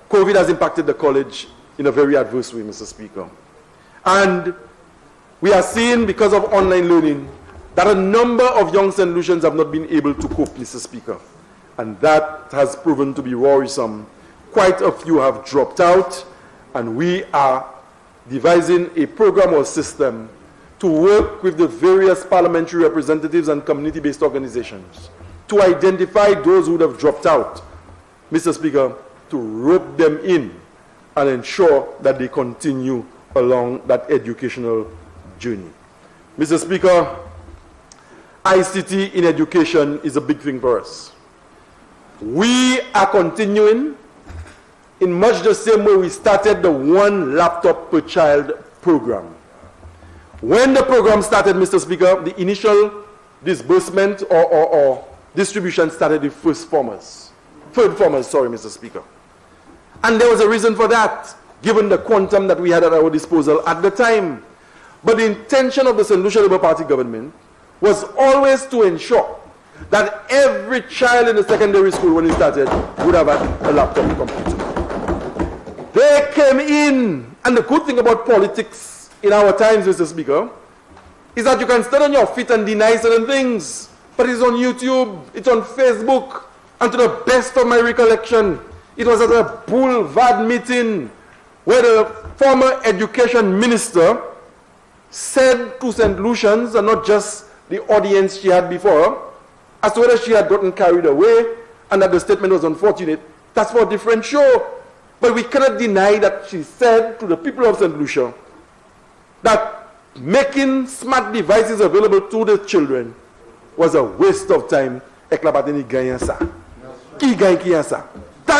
COVID has impacted the college in a very adverse way, Mr. Speaker. And we are seeing, because of online learning, that a number of young St. Lucians have not been able to cope, Mr. Speaker. And that has proven to be worrisome. Quite a few have dropped out, and we are devising a program or system to work with the various parliamentary representatives and community-based organizations to identify those who would have dropped out, Mr. Speaker, to rope them in and ensure that they continue along that educational journey. Mr. Speaker, ICT in education is a big thing for us. We are continuing in much the same way we started the 1 laptop per child program. When the program started, Mr. Speaker, the initial disbursement or distribution started with third formers, sorry, Mr. Speaker. And there was a reason for that, given the quantum that we had at our disposal at the time. But the intention of the St. Lucia Labour Party government was always to ensure that every child in the secondary school when it started would have had a laptop computer. They came in, and the good thing about politics in our times, Mr. Speaker, is that you can stand on your feet and deny certain things, but it's on YouTube, it's on Facebook, and to the best of my recollection, it was at a boulevard meeting where the former education minister said to St. Lucians, and not just the audience she had before her, as to whether she had gotten carried away and that the statement was unfortunate. That's for a different show. But we cannot deny that she said to the people of St. Lucia that making smart devices available to the children was a waste of time. That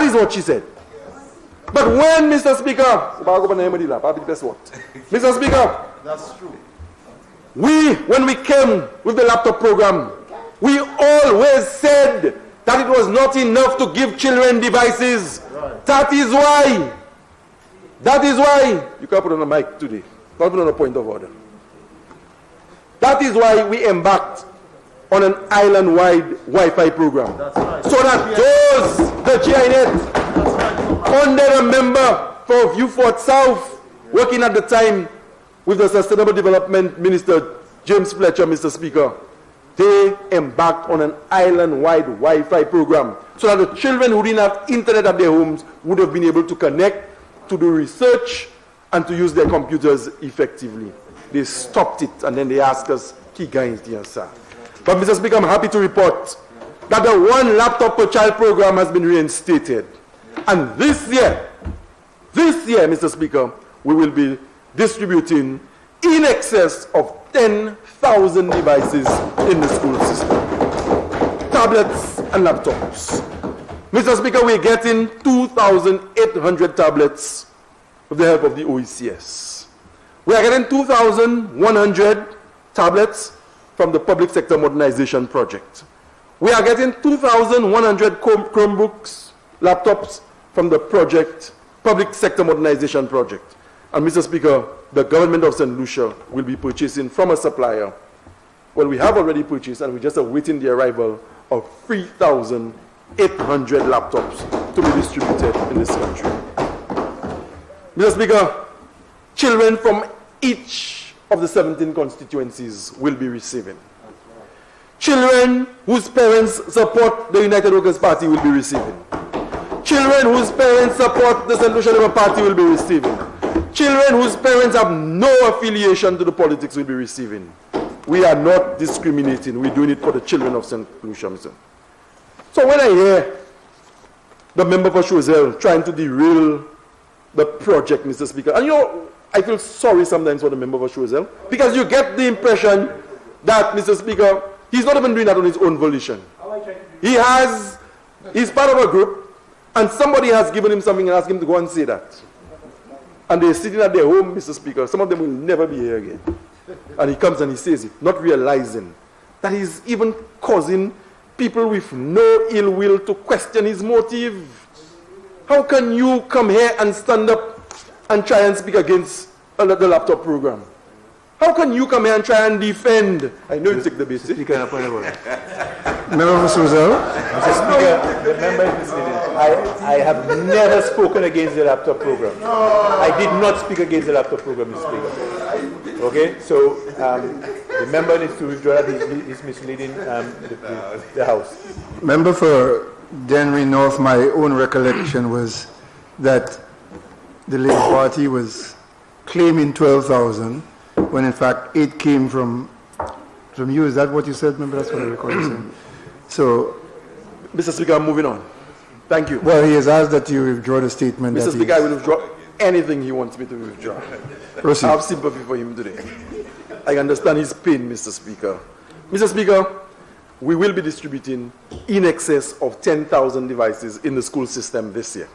is what she said. But when, Mr. Speaker, Mr. Speaker, that's true. When we came with the laptop program, we always said that it was not enough to give children devices. Right. That is why, you can't put on a mic today, can't put on a point of order. That is why we embarked on an island-wide Wi-Fi program. That's right. So that those, the GINet, under the member for Viewfort South, working at the time with the Sustainable Development Minister, James Fletcher, Mr. Speaker, they embarked on an island-wide Wi-Fi program so that the children who didn't have internet at their homes would have been able to connect, to do research, and to use their computers effectively. They stopped it, and then they asked us, but Mr. Speaker, I'm happy to report that the 1 laptop per child program has been reinstated. And this year, Mr. Speaker, we will be distributing in excess of 10,000 devices in the school system. Tablets and laptops. Mr. Speaker, we're getting 2,800 tablets with the help of the OECS. We are getting 2,100 tablets from the Public Sector Modernization Project. We are getting 2,100 Chromebooks, laptops from the Public Sector Modernization Project. And Mr. Speaker, the government of St. Lucia will be purchasing from a supplier. Well, we have already purchased, and we're just awaiting the arrival of 3,800 laptops to be distributed in this country. Mr. Speaker, children from each of the 17 constituencies will be receiving. Children whose parents support the United Workers' Party will be receiving. Children whose parents support the St. Lucia Labour Party will be receiving. Children whose parents have no affiliation to the politics will be receiving. We are not discriminating. We're doing it for the children of St. Lucia. So when I hear the member for Choiseul trying to derail the project, Mr. Speaker, and I feel sorry sometimes for the member for Choiseul, because you get the impression that, Mr. Speaker, he's not even doing that on his own volition. He's part of a group, and somebody has given him something and asked him to go and say that. And they're sitting at their home, Mr. Speaker. Some of them will never be here again. And he comes and he says it, not realizing that he's even causing people with no ill will to question his motive. How can you come here and stand up and try and speak against the laptop program? How can you come here and try and defend? I know you take the bait. Member for Choiseul. Mr. Speaker, the member is misleading. I have never spoken against the laptop program. I did not speak against the laptop program, Mr. Speaker. Okay, so the member needs to withdraw that. He's misleading the House. Member for Dennery North, my own recollection was that the Labour Party was claiming 12,000 when in fact 8 came from you. Is that what you said, member? That's what I recall you saying. So, Mr. Speaker, I'm moving on. Thank you. Well, he has asked that you withdraw the statement. Mr. Speaker, I will withdraw anything he wants me to withdraw. Proceed. I have sympathy for him today. I understand his pain, Mr. Speaker. Mr. Speaker, we will be distributing in excess of 10,000 devices in the school system this year.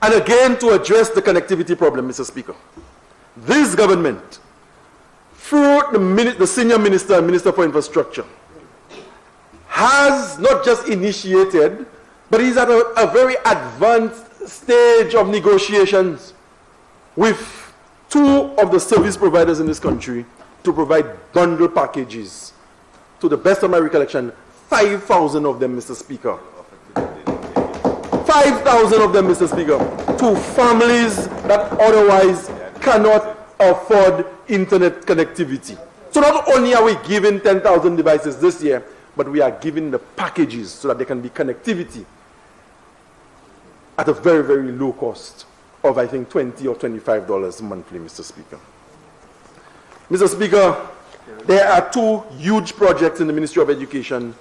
And again, to address the connectivity problem, Mr. Speaker, this government, through the senior minister and Minister for Infrastructure, has not just initiated, but is at a very advanced stage of negotiations with two of the service providers in this country to provide bundle packages. To the best of my recollection, 5,000 of them, Mr. Speaker. 5,000 of them, Mr. Speaker, to families that otherwise cannot afford internet connectivity. So not only are we giving 10,000 devices this year, but we are giving the packages so that there can be connectivity at a very, very low cost of, I think, $20 or $25 monthly, Mr. Speaker. Mr. Speaker, there are two huge projects in the Ministry of Education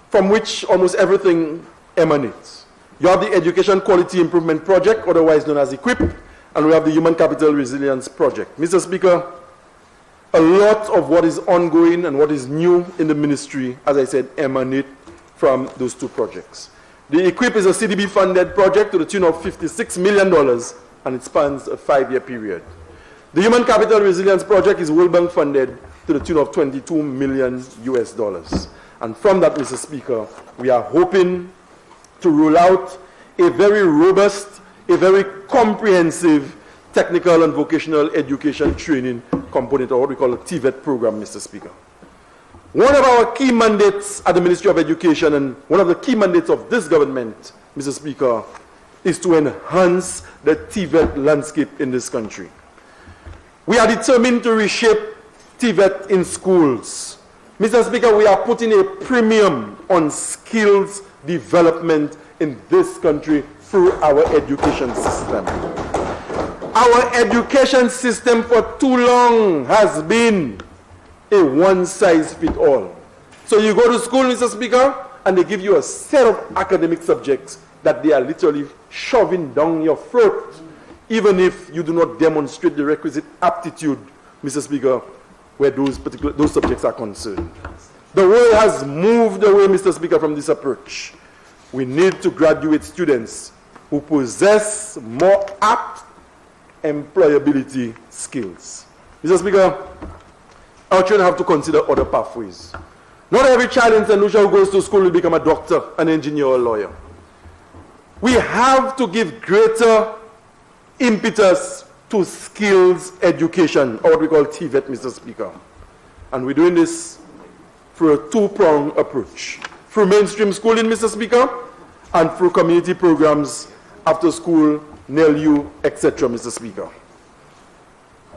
from which almost everything emanates. You have the Education Quality Improvement Project, otherwise known as EQUIP, and we have the Human Capital Resilience Project. Mr. Speaker, a lot of what is ongoing and what is new in the ministry, as I said, emanate from those two projects. The EQUIP is a CDB-funded project to the tune of $56 million, and it spans a 5-year period. The Human Capital Resilience Project is World Bank funded to the tune of $22 million US. And from that, Mr. Speaker, we are hoping to roll out a very robust, a very comprehensive technical and vocational education training component, or what we call a TVET program, Mr. Speaker. One of our key mandates at the Ministry of Education, and one of the key mandates of this government, Mr. Speaker, is to enhance the TVET landscape in this country. We are determined to reshape TVET in schools. Mr. Speaker, we are putting a premium on skills development in this country through our education system. Our education system for too long has been a one-size-fits-all. So you go to school, Mr. Speaker, and they give you a set of academic subjects that they are literally shoving down your throat, even if you do not demonstrate the requisite aptitude, Mr. Speaker, where those subjects are concerned. The world has moved away, Mr. Speaker, from this approach. We need to graduate students who possess more apt employability skills. Mr. Speaker, our children have to consider other pathways. Not every child in St. Lucia who goes to school will become a doctor, an engineer, or a lawyer. We have to give greater impetus to skills education, or what we call TVET, Mr. Speaker. And we're doing this through a two-pronged approach. Through mainstream schooling, Mr. Speaker, and through community programs, after school, NELU, etc., Mr. Speaker.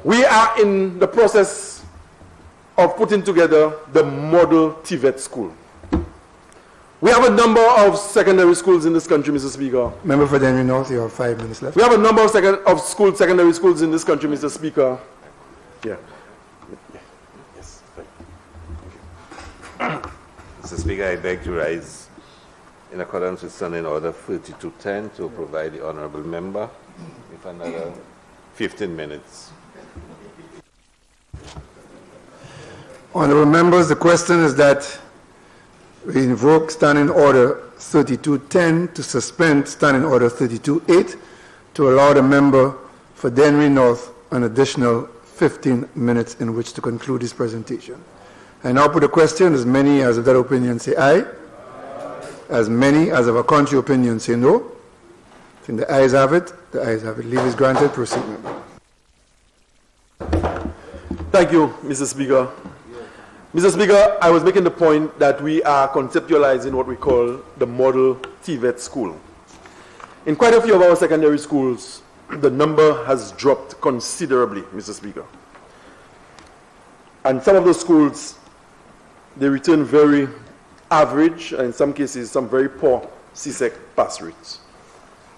We are in the process of putting together the model TVET school. We have a number of secondary schools in this country, Mr. Speaker. Member for Dennery North, you have 5 minutes left. We have a number of secondary schools in this country, Mr. Speaker. Yeah. Yes. Thank you. Mr. Speaker, I beg to rise in accordance with Standing Order 3210 to provide the honourable member with another 15 minutes. Honourable members, the question is that we invoke Standing Order 3210 to suspend Standing Order 328 to allow the member for Dennery North an additional 15 minutes in which to conclude his presentation. I now put the question. As many as of that opinion say aye. As many as of a contrary opinion say no. I think the ayes have it. The ayes have it. Leave is granted. Proceed, member. Thank you, Mr. Speaker. Mr. Speaker, I was making the point that we are conceptualizing what we call the model TVET school. In quite a few of our secondary schools, the number has dropped considerably, Mr. Speaker. And some of those schools, they return very average, and in some cases, some very poor CSEC pass rates.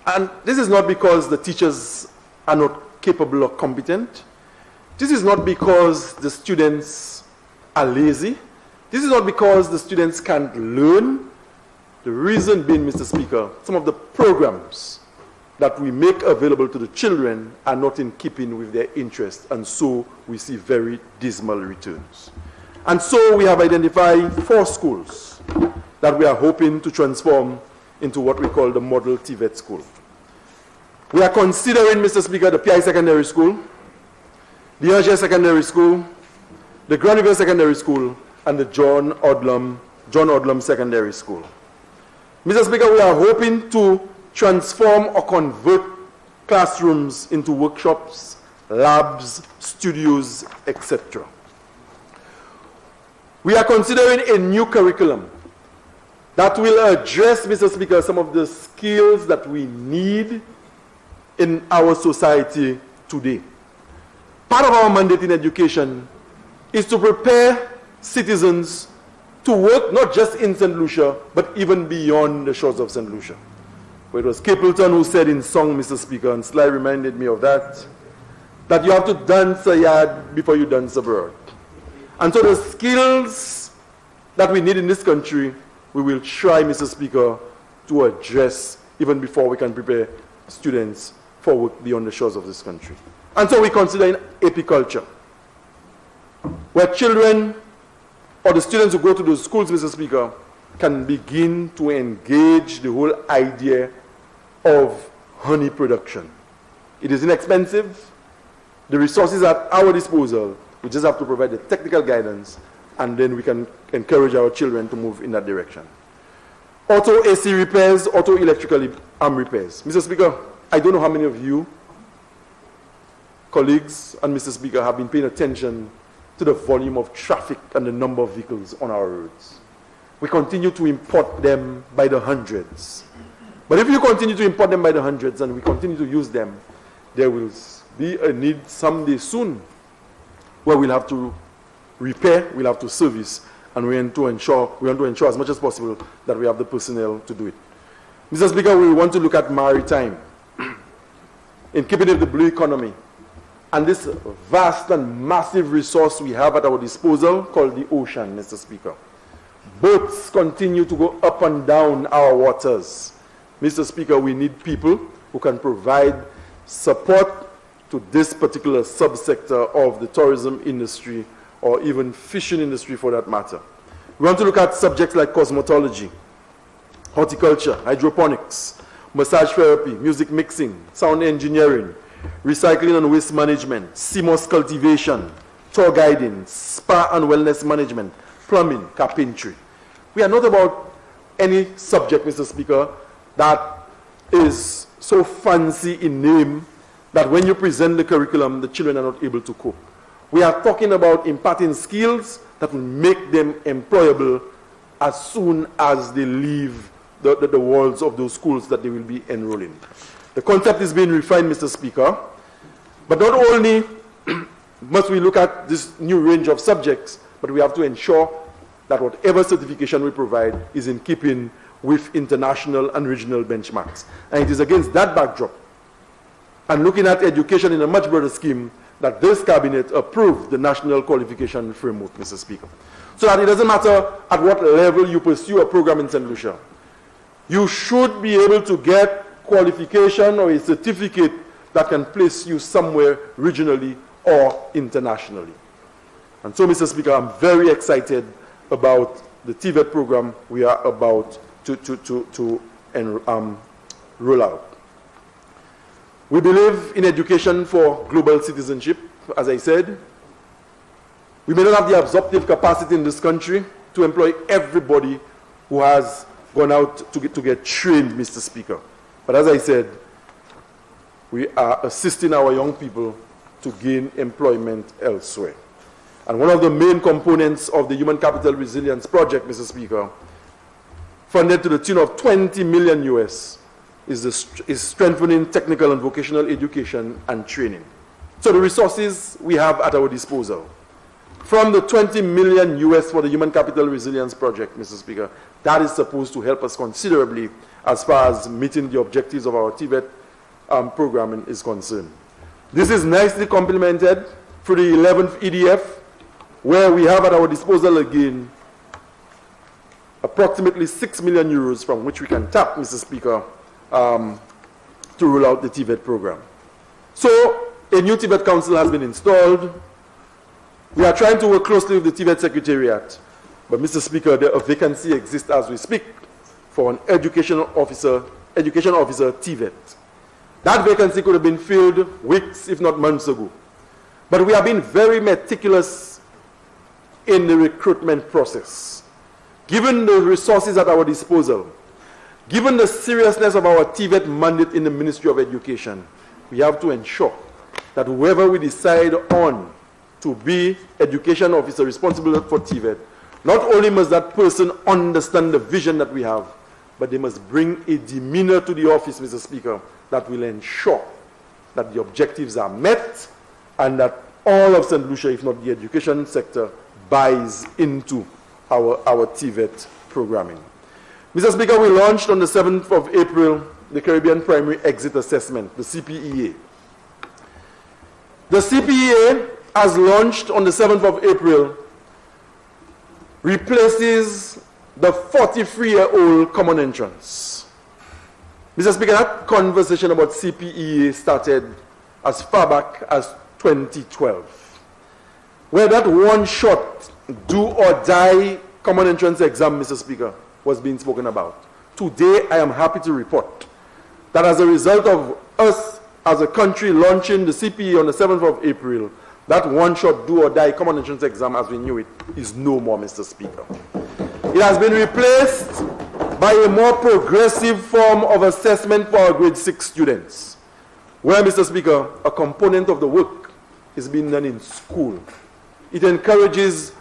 And this is not because the teachers are not capable or competent. This is not because the students are lazy. This is not because the students can't learn. The reason being, Mr. Speaker, some of the programs that we make available to the children are not in keeping with their interests, and so we see very dismal returns. And so we have identified 4 schools that we are hoping to transform into what we call the model TVET school. We are considering, Mr. Speaker, the PI Secondary School, the Urgent Secondary School, the Grand River Secondary School, and the John Odlum Secondary School. Mr. Speaker, we are hoping to transform or convert classrooms into workshops, labs, studios, etc. We are considering a new curriculum that will address, Mr. Speaker, some of the skills that we need in our society today. Part of our mandate in education is to prepare citizens to work not just in St. Lucia, but even beyond the shores of St. Lucia. It was Capleton who said in song, Mr. Speaker, and Sly reminded me of that you have to dance a yard before you dance abroad. And so the skills that we need in this country, we will try, Mr. Speaker, to address even before we can prepare students for work beyond the shores of this country. And so we consider apiculture, where children or the students who go to those schools, Mr. Speaker, can begin to engage the whole idea of honey production. It is inexpensive. The resources are at our disposal. We just have to provide the technical guidance, and then we can encourage our children to move in that direction. Auto AC repairs, auto electrical repairs. Mr. Speaker, I don't know how many of you, colleagues, and Mr. Speaker, have been paying attention to the volume of traffic and the number of vehicles on our roads. We continue to import them by the hundreds. But if you continue to import them by the hundreds and we continue to use them, there will be a need someday soon where we'll have to repair, we'll have to service, and we want to ensure as much as possible that we have the personnel to do it. Mr. Speaker, we want to look at maritime in keeping with the blue economy and this vast and massive resource we have at our disposal called the ocean, Mr. Speaker. Boats continue to go up and down our waters. Mr. Speaker, we need people who can provide support to this particular subsector of the tourism industry or even fishing industry for that matter. We want to look at subjects like cosmetology, horticulture, hydroponics, massage therapy, music mixing, sound engineering, recycling and waste management, CMOS cultivation, tour guiding, spa and wellness management, plumbing, carpentry. We are not about any subject, Mr. Speaker, that is so fancy in name that when you present the curriculum, the children are not able to cope. We are talking about imparting skills that will make them employable as soon as they leave the walls of those schools that they will be enrolling. The concept is being refined, Mr. Speaker, but not only must we look at this new range of subjects, but we have to ensure that whatever certification we provide is in keeping with international and regional benchmarks. And it is against that backdrop, and looking at education in a much broader scheme, that this cabinet approved the National Qualification Framework, Mr. Speaker. So that it doesn't matter at what level you pursue a program in St. Lucia, you should be able to get qualification or a certificate that can place you somewhere regionally or internationally. And so, Mr. Speaker, I'm very excited about the TVET program we are about to roll out. We believe in education for global citizenship, as I said. We may not have the absorptive capacity in this country to employ everybody who has gone out to get trained, Mr. Speaker. But as I said, we are assisting our young people to gain employment elsewhere. And one of the main components of the Human Capital Resilience Project, Mr. Speaker, funded to the tune of 20 million US, is strengthening technical and vocational education and training. So the resources we have at our disposal, from the 20 million US for the Human Capital Resilience Project, Mr. Speaker, that is supposed to help us considerably as far as meeting the objectives of our TVET program is concerned. This is nicely complemented through the 11th EDF, where we have at our disposal again approximately 6 million euros from which we can tap, Mr. Speaker, to roll out the TVET program. So a new TVET council has been installed. We are trying to work closely with the TVET Secretariat, but Mr. Speaker, a vacancy exists as we speak for an education officer TVET. That vacancy could have been filled weeks, if not months ago. But we have been very meticulous in the recruitment process. Given the resources at our disposal, given the seriousness of our TVET mandate in the Ministry of Education, we have to ensure that whoever we decide on to be education officer responsible for TVET, not only must that person understand the vision that we have, but they must bring a demeanor to the office, Mr. Speaker, that will ensure that the objectives are met and that all of St. Lucia, if not the education sector, buys into our TVET programming. Mr. Speaker, we launched on the 7th of April the Caribbean Primary Exit Assessment, the CPEA. The CPEA, as launched on the 7th of April, replaces the 43-year-old common entrance. Mr. Speaker, that conversation about CPEA started as far back as 2012, where that one-shot, do-or-die common entrance exam, Mr. Speaker, was being spoken about. Today, I am happy to report that as a result of us as a country launching the CPEA on the 7th of April, that one-shot, do-or-die common entrance exam as we knew it is no more, Mr. Speaker. It has been replaced by a more progressive form of assessment for our grade 6 students, where, Mr. Speaker, a component of the work is being done in school. It encourages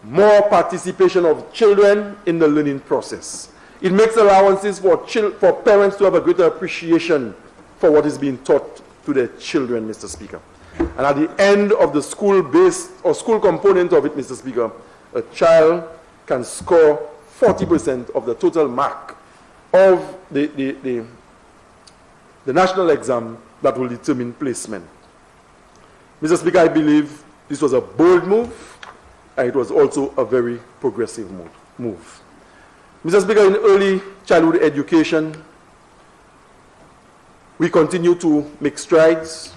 more participation of children in the learning process. It makes allowances for parents to have a greater appreciation for what is being taught to their children, Mr. Speaker. And at the end of the school-based or school component of it, Mr. Speaker, a child can score 40% of the total mark of the national exam that will determine placement. Mr. Speaker, I believe this was a bold move, and it was also a very progressive move. Mr. Speaker, in early childhood education, we continue to make strides,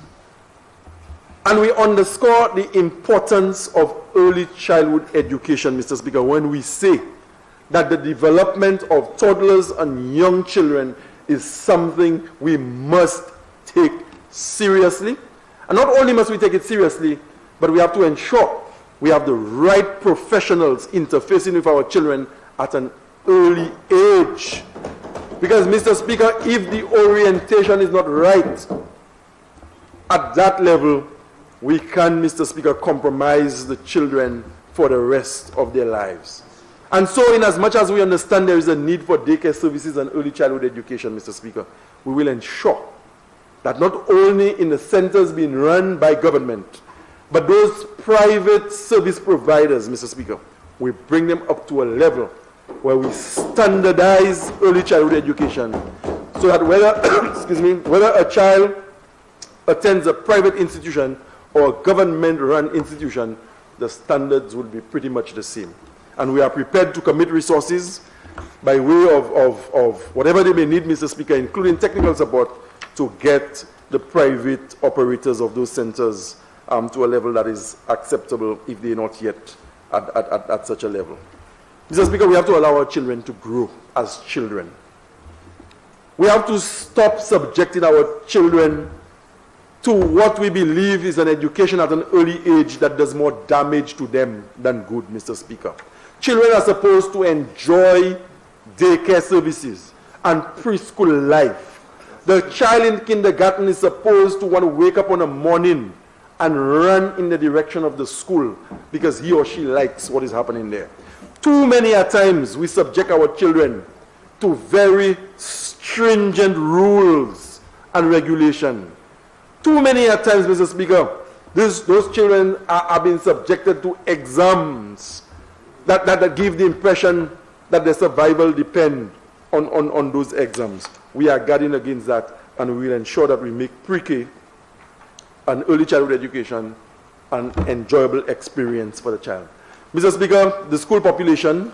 and we underscore the importance of early childhood education, Mr. Speaker, when we say that the development of toddlers and young children is something we must take seriously. And not only must we take it seriously, but we have to ensure we have the right professionals interfacing with our children at an early age. Because, Mr. Speaker, if the orientation is not right at that level, we can, Mr. Speaker, compromise the children for the rest of their lives. And so, in as much as we understand there is a need for daycare services and early childhood education, Mr. Speaker, we will ensure that not only in the centers being run by government, but those private service providers, Mr. Speaker, we bring them up to a level where we standardize early childhood education so that whether a child attends a private institution or a government-run institution, the standards will be pretty much the same. And we are prepared to commit resources by way of whatever they may need, Mr. Speaker, including technical support, to get the private operators of those centers to a level that is acceptable if they're not yet at such a level. Mr. Speaker, we have to allow our children to grow as children. We have to stop subjecting our children to what we believe is an education at an early age that does more damage to them than good, Mr. Speaker. Children are supposed to enjoy daycare services and preschool life. The child in kindergarten is supposed to want to wake up on a morning and run in the direction of the school because he or she likes what is happening there. Too many a times we subject our children to very stringent rules and regulation. Too many a times, Mr. Speaker, those children are being subjected to exams that give the impression that their survival depends on those exams. We are guarding against that, and we will ensure that we make pre-K and early childhood education an enjoyable experience for the child. Mr. Speaker, the school population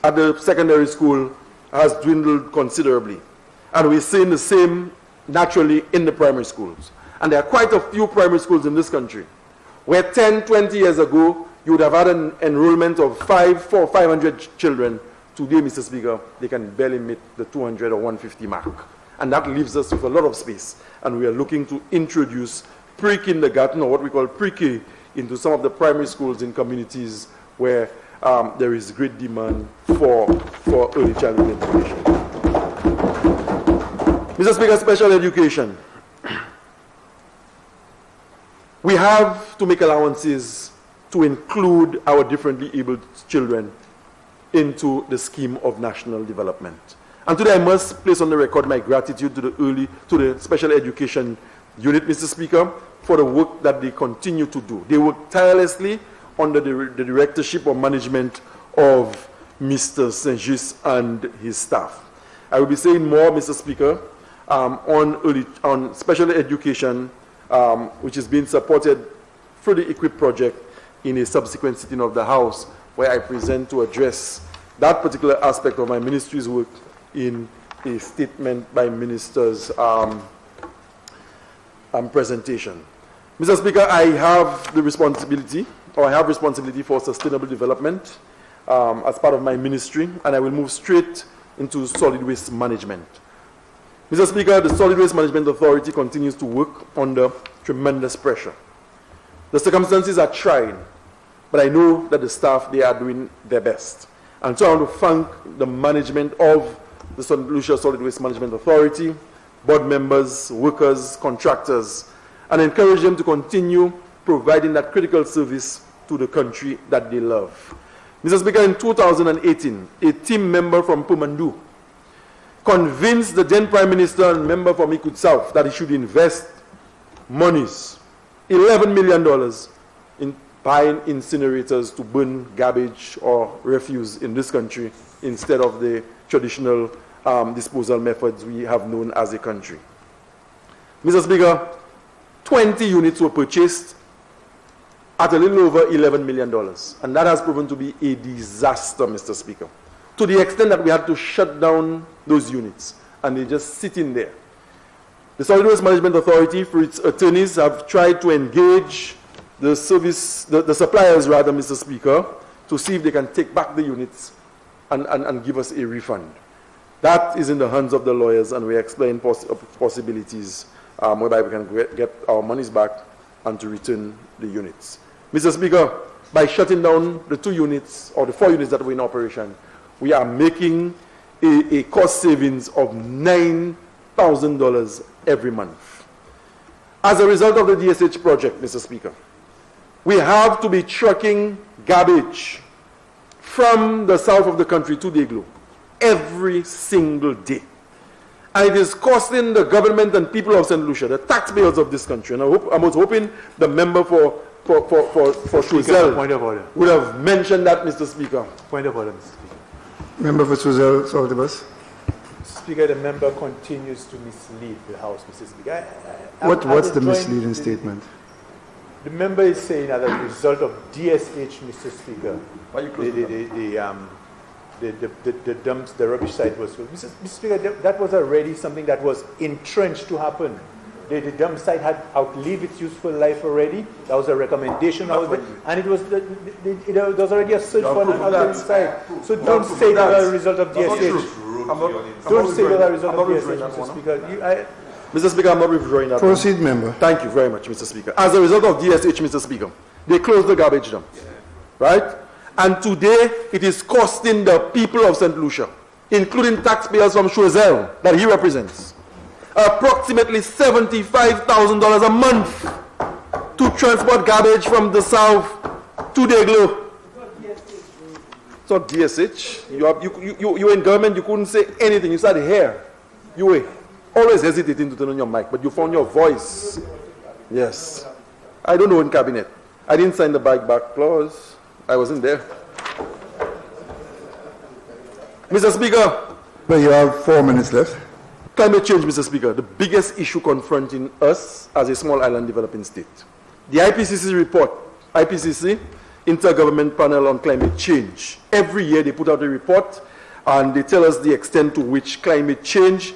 at the secondary school has dwindled considerably, and we're seeing the same naturally in the primary schools. And there are quite a few primary schools in this country where 10, 20 years ago, you would have had an enrollment of 500 children. Today, Mr. Speaker, they can barely meet the 200 or 150 mark. And that leaves us with a lot of space. And we are looking to introduce pre-kindergarten, or what we call pre-K, into some of the primary schools in communities where there is great demand for early childhood education. Mr. Speaker, special education. We have to make allowances to include our differently abled children into the scheme of national development. And today I must place on the record my gratitude to the special education unit, Mr. Speaker, for the work that they continue to do. They work tirelessly under the directorship or management of Mr. Saint-Just and his staff. I will be saying more, Mr. Speaker, on special education, which is being supported through the EQUIP project in a subsequent sitting of the House, where I present to address that particular aspect of my ministry's work in a statement by minister's presentation. Mr. Speaker, I have responsibility for sustainable development as part of my ministry, and I will move straight into solid waste management. Mr. Speaker, the Solid Waste Management Authority continues to work under tremendous pressure. The circumstances are trying, but I know that the staff, they are doing their best. And so I want to thank the management of the St. Lucia Solid Waste Management Authority, board members, workers, contractors, and encourage them to continue providing that critical service to the country that they love. Mr. Speaker, in 2018, a team member from Pumandu convinced the then Prime Minister and member from Ikud South that he should invest monies, $11 million, in buying incinerators to burn garbage or refuse in this country instead of the traditional disposal methods we have known as a country. Mr. Speaker, 20 units were purchased at a little over $11 million, and that has proven to be a disaster, Mr. Speaker, to the extent that we had to shut down those units, and they're just sitting there. The Solid Waste Management Authority, through its attorneys, have tried to engage the suppliers, rather, Mr. Speaker, to see if they can take back the units and give us a refund. That is in the hands of the lawyers, and we explain possibilities whereby we can get our monies back and to return the units. Mr. Speaker, by shutting down the 2 units or the 4 units that were in operation, we are making a cost savings of $9,000 every month. As a result of the DSH project, Mr. Speaker, we have to be trucking garbage from the south of the country to Deglo every single day. And it is costing the government and people of St. Lucia, the taxpayers of this country, and I was hoping the member for Choiseul would have mentioned that, Mr. Speaker. Point of order, Mr. Speaker. Member for Choiseul, South of us. Mr. Speaker, the member continues to mislead the House, Mr. Speaker. What's the misleading statement? The member is saying that as a result of DSH, Mr. Speaker, the rubbish site was filled. Mr. Speaker, that was already something that was entrenched to happen. The dump site had outlived its useful life already. That was a recommendation out there, and it was there was already a search for an alternate site. So don't say that as a result of DSH. Don't say that as a result of DSH, Mr. Speaker. Mr. Speaker, I'm not withdrawing that. Proceed, member. Thank you very much, Mr. Speaker. As a result of DSH, Mr. Speaker, they closed the garbage dump, right? And today, it is costing the people of St. Lucia, including taxpayers from Choiseul that he represents, approximately $75,000 a month to transport garbage from the south to Deglo. It's not DSH. You were in government, you couldn't say anything. You started here. You were always hesitating to turn on your mic, but you found your voice. Yes. I don't know in cabinet. I didn't sign the buyback clause. I wasn't there. Mr. Speaker. But you have 4 minutes left. Climate change, Mr. Speaker, the biggest issue confronting us as a small island developing state. The IPCC report, IPCC, Intergovernmental Panel on Climate Change, every year they put out a report and they tell us the extent to which climate change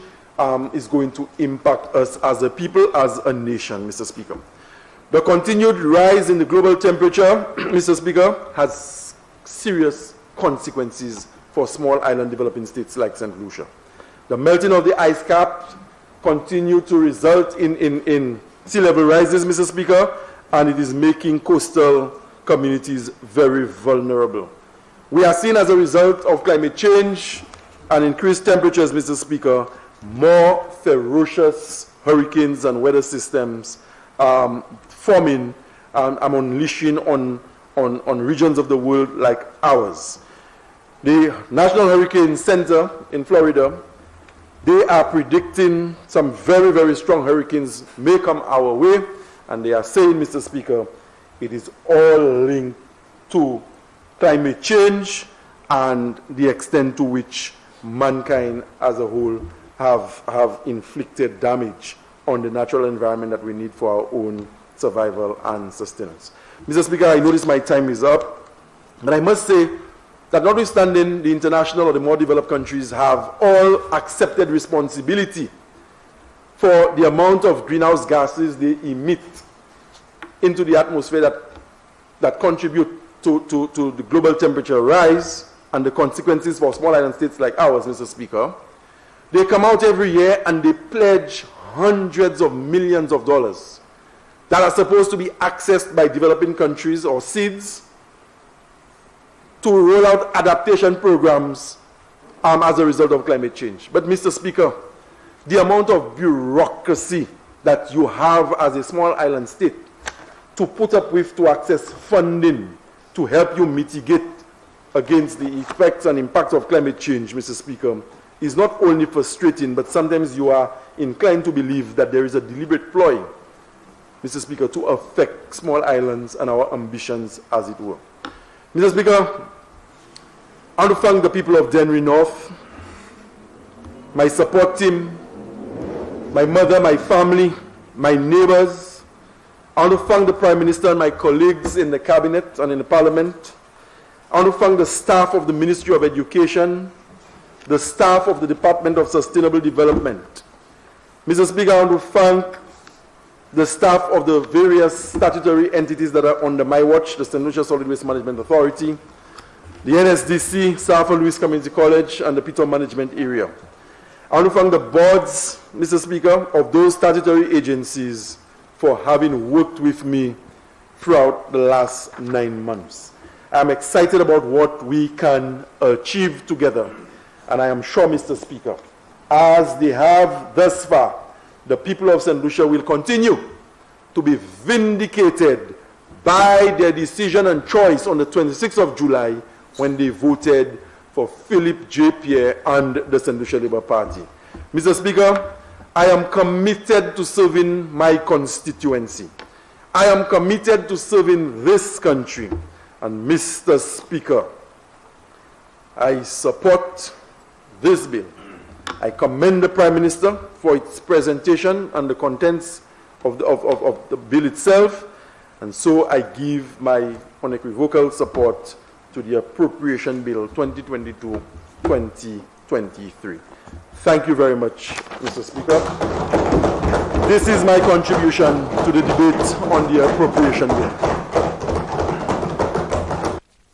is going to impact us as a people, as a nation, Mr. Speaker. The continued rise in the global temperature, Mr. Speaker, has serious consequences for small island developing states like St. Lucia. The melting of the ice cap continue to result in sea level rises, Mr. Speaker, and it is making coastal communities very vulnerable. We are seeing, as a result of climate change and increased temperatures, Mr. Speaker, more ferocious hurricanes and weather systems forming and unleashing on regions of the world like ours. The National Hurricane Center in Florida, they are predicting some very, very strong hurricanes may come our way, and they are saying, Mr. Speaker, it is all linked to climate change and the extent to which mankind as a whole have inflicted damage on the natural environment that we need for our own survival and sustenance. Mr. Speaker, I notice my time is up, but I must say that notwithstanding the international or the more developed countries have all accepted responsibility for the amount of greenhouse gases they emit into the atmosphere that contribute to the global temperature rise and the consequences for small island states like ours, Mr. Speaker, they come out every year and they pledge hundreds of millions of dollars that are supposed to be accessed by developing countries or SIDS to roll out adaptation programs as a result of climate change. But, Mr. Speaker, the amount of bureaucracy that you have as a small island state to put up with to access funding to help you mitigate against the effects and impacts of climate change, Mr. Speaker, is not only frustrating, but sometimes you are inclined to believe that there is a deliberate ploy, Mr. Speaker, to affect small islands and our ambitions, as it were. Mr. Speaker, I want to thank the people of Dennery North, my support team, my mother, my family, my neighbors. I want to thank the Prime Minister and my colleagues in the Cabinet and in the Parliament. I want to thank the staff of the Ministry of Education, the staff of the Department of Sustainable Development. Mr. Speaker, I want to thank the staff of the various statutory entities that are under my watch, the St. Lucia Solid Waste Management Authority, the NSDC, South Louis Community College, and the Peter Management Area. I want to thank the boards, Mr. Speaker, of those statutory agencies for having worked with me throughout the last 9 months. I'm excited about what we can achieve together, and I am sure, Mr. Speaker, as they have thus far, the people of St. Lucia will continue to be vindicated by their decision and choice on the 26th of July when they voted for Philip J. Pierre and the St. Lucia Labour Party. Mr. Speaker, I am committed to serving my constituency. I am committed to serving this country. And Mr. Speaker, I support this bill. I commend the Prime Minister for its presentation and the contents of the bill itself, and so I give my unequivocal support to the Appropriation Bill 2022-2023. Thank you very much, Mr. Speaker. This is my contribution to the debate on the Appropriation Bill.